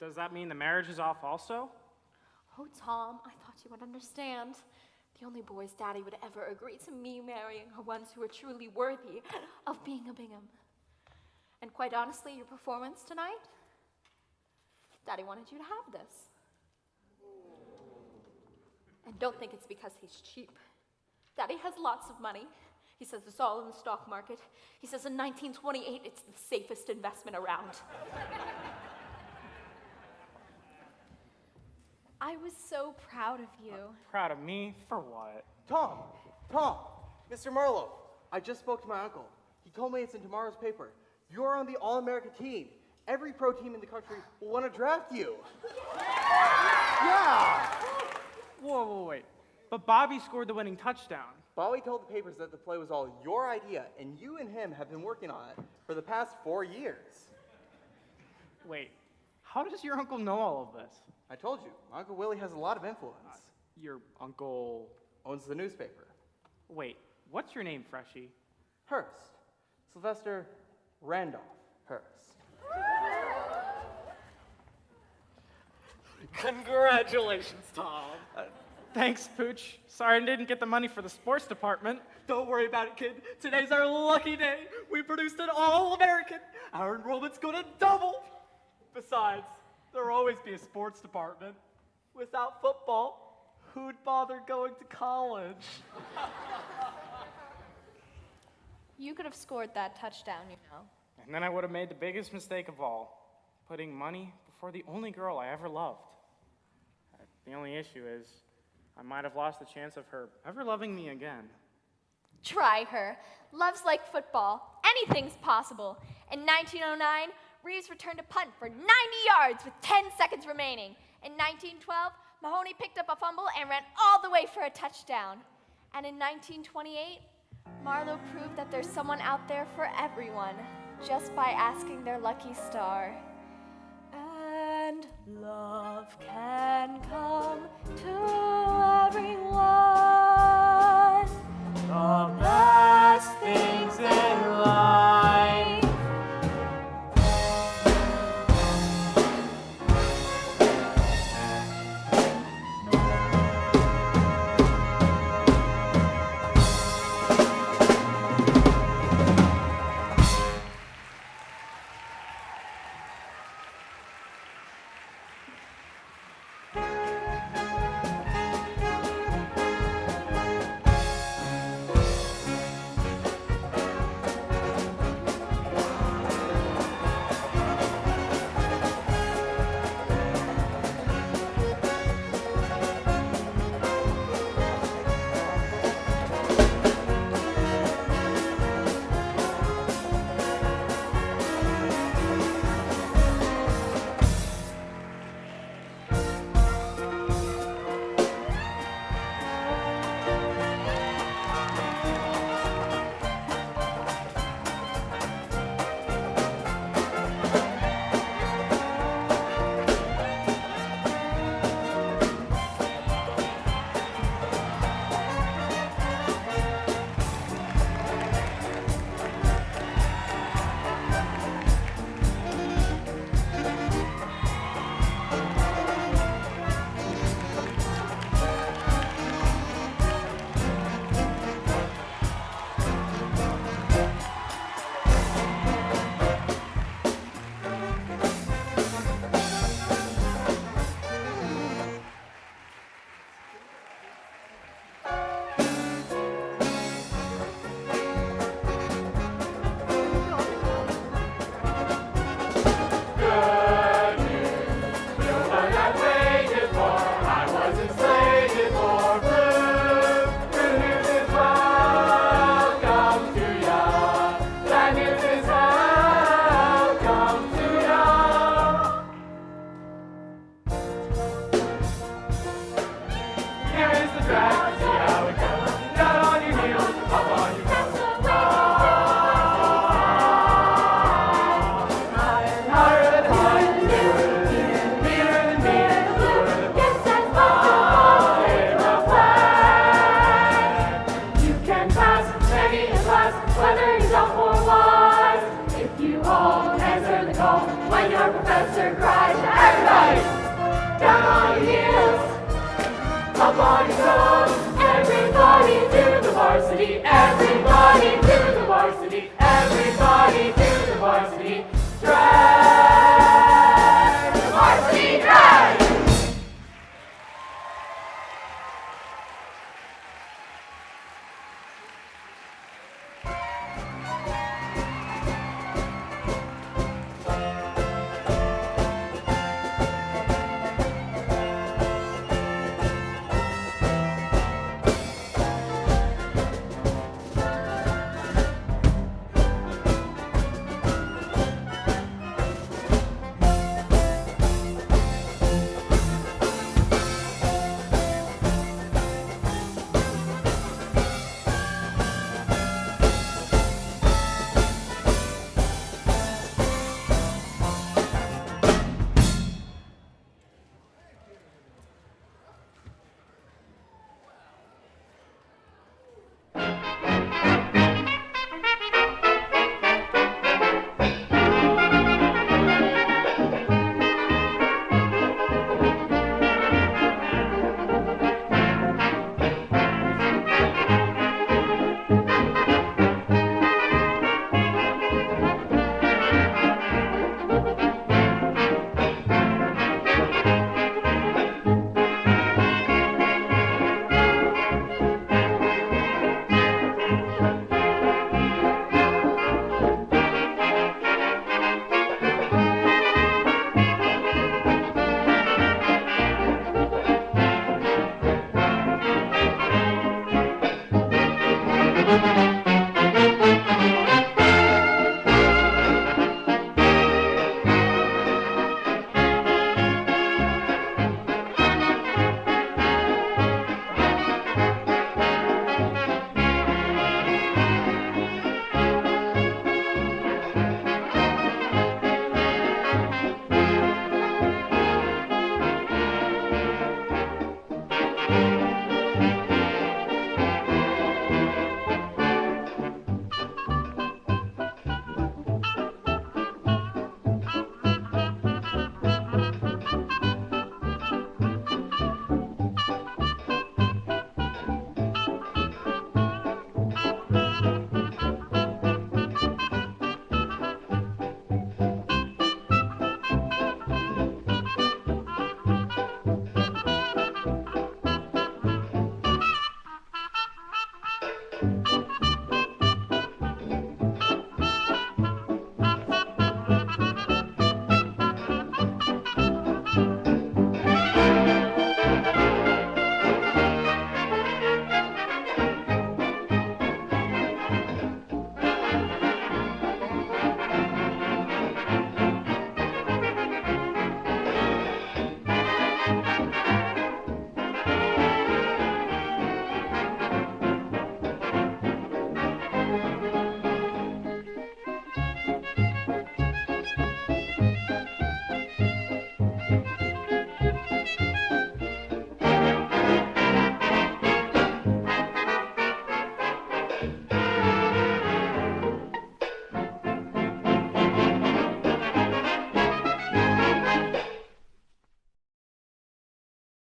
Does that mean the marriage is off also? Oh, Tom, I thought you would understand. The only boys Daddy would ever agree to me marrying are ones who are truly worthy of being a Bingham. And quite honestly, your performance tonight, Daddy wanted you to have this. And don't think it's because he's cheap. Daddy has lots of money. He says it's all in the stock market. He says in 1928, it's the safest investment around. I was so proud of you. Proud of me? For what? Tom, Mr. Marlowe, I just spoke to my uncle. He told me it's in tomorrow's paper. You're on the All-American team. Every pro team in the country will want to draft you. Yeah! Whoa, wait. But Bobby scored the winning touchdown. Bobby told the papers that the play was all your idea, and you and him have been working on it for the past 4 years. Wait, how does your uncle know all of this? I told you, my Uncle Willie has a lot of influence. Your uncle owns the newspaper. Wait, what's your name, Freshie? Hurst. Sylvester Randolph Hurst. Congratulations, Tom. Thanks, Pooch. Sorry I didn't get the money for the sports department. Don't worry about it, kid. Today's our lucky day. We produced an All-American. Our enrollment's gonna double. Besides, there'll always be a sports department. Without football, who'd bother going to college? You could have scored that touchdown, you know. And then I would have made the biggest mistake of all, putting money before the only girl I ever loved. The only issue is, I might have lost the chance of her ever loving me again. Try her. Love's like football. Anything's possible. In 1909, Reeves returned a punt for 90 yards with 10 seconds remaining. In 1912, Mahoney picked up a fumble and ran all the way for a touchdown. And in 1928, Marlowe proved that there's someone out there for everyone just by asking their lucky star.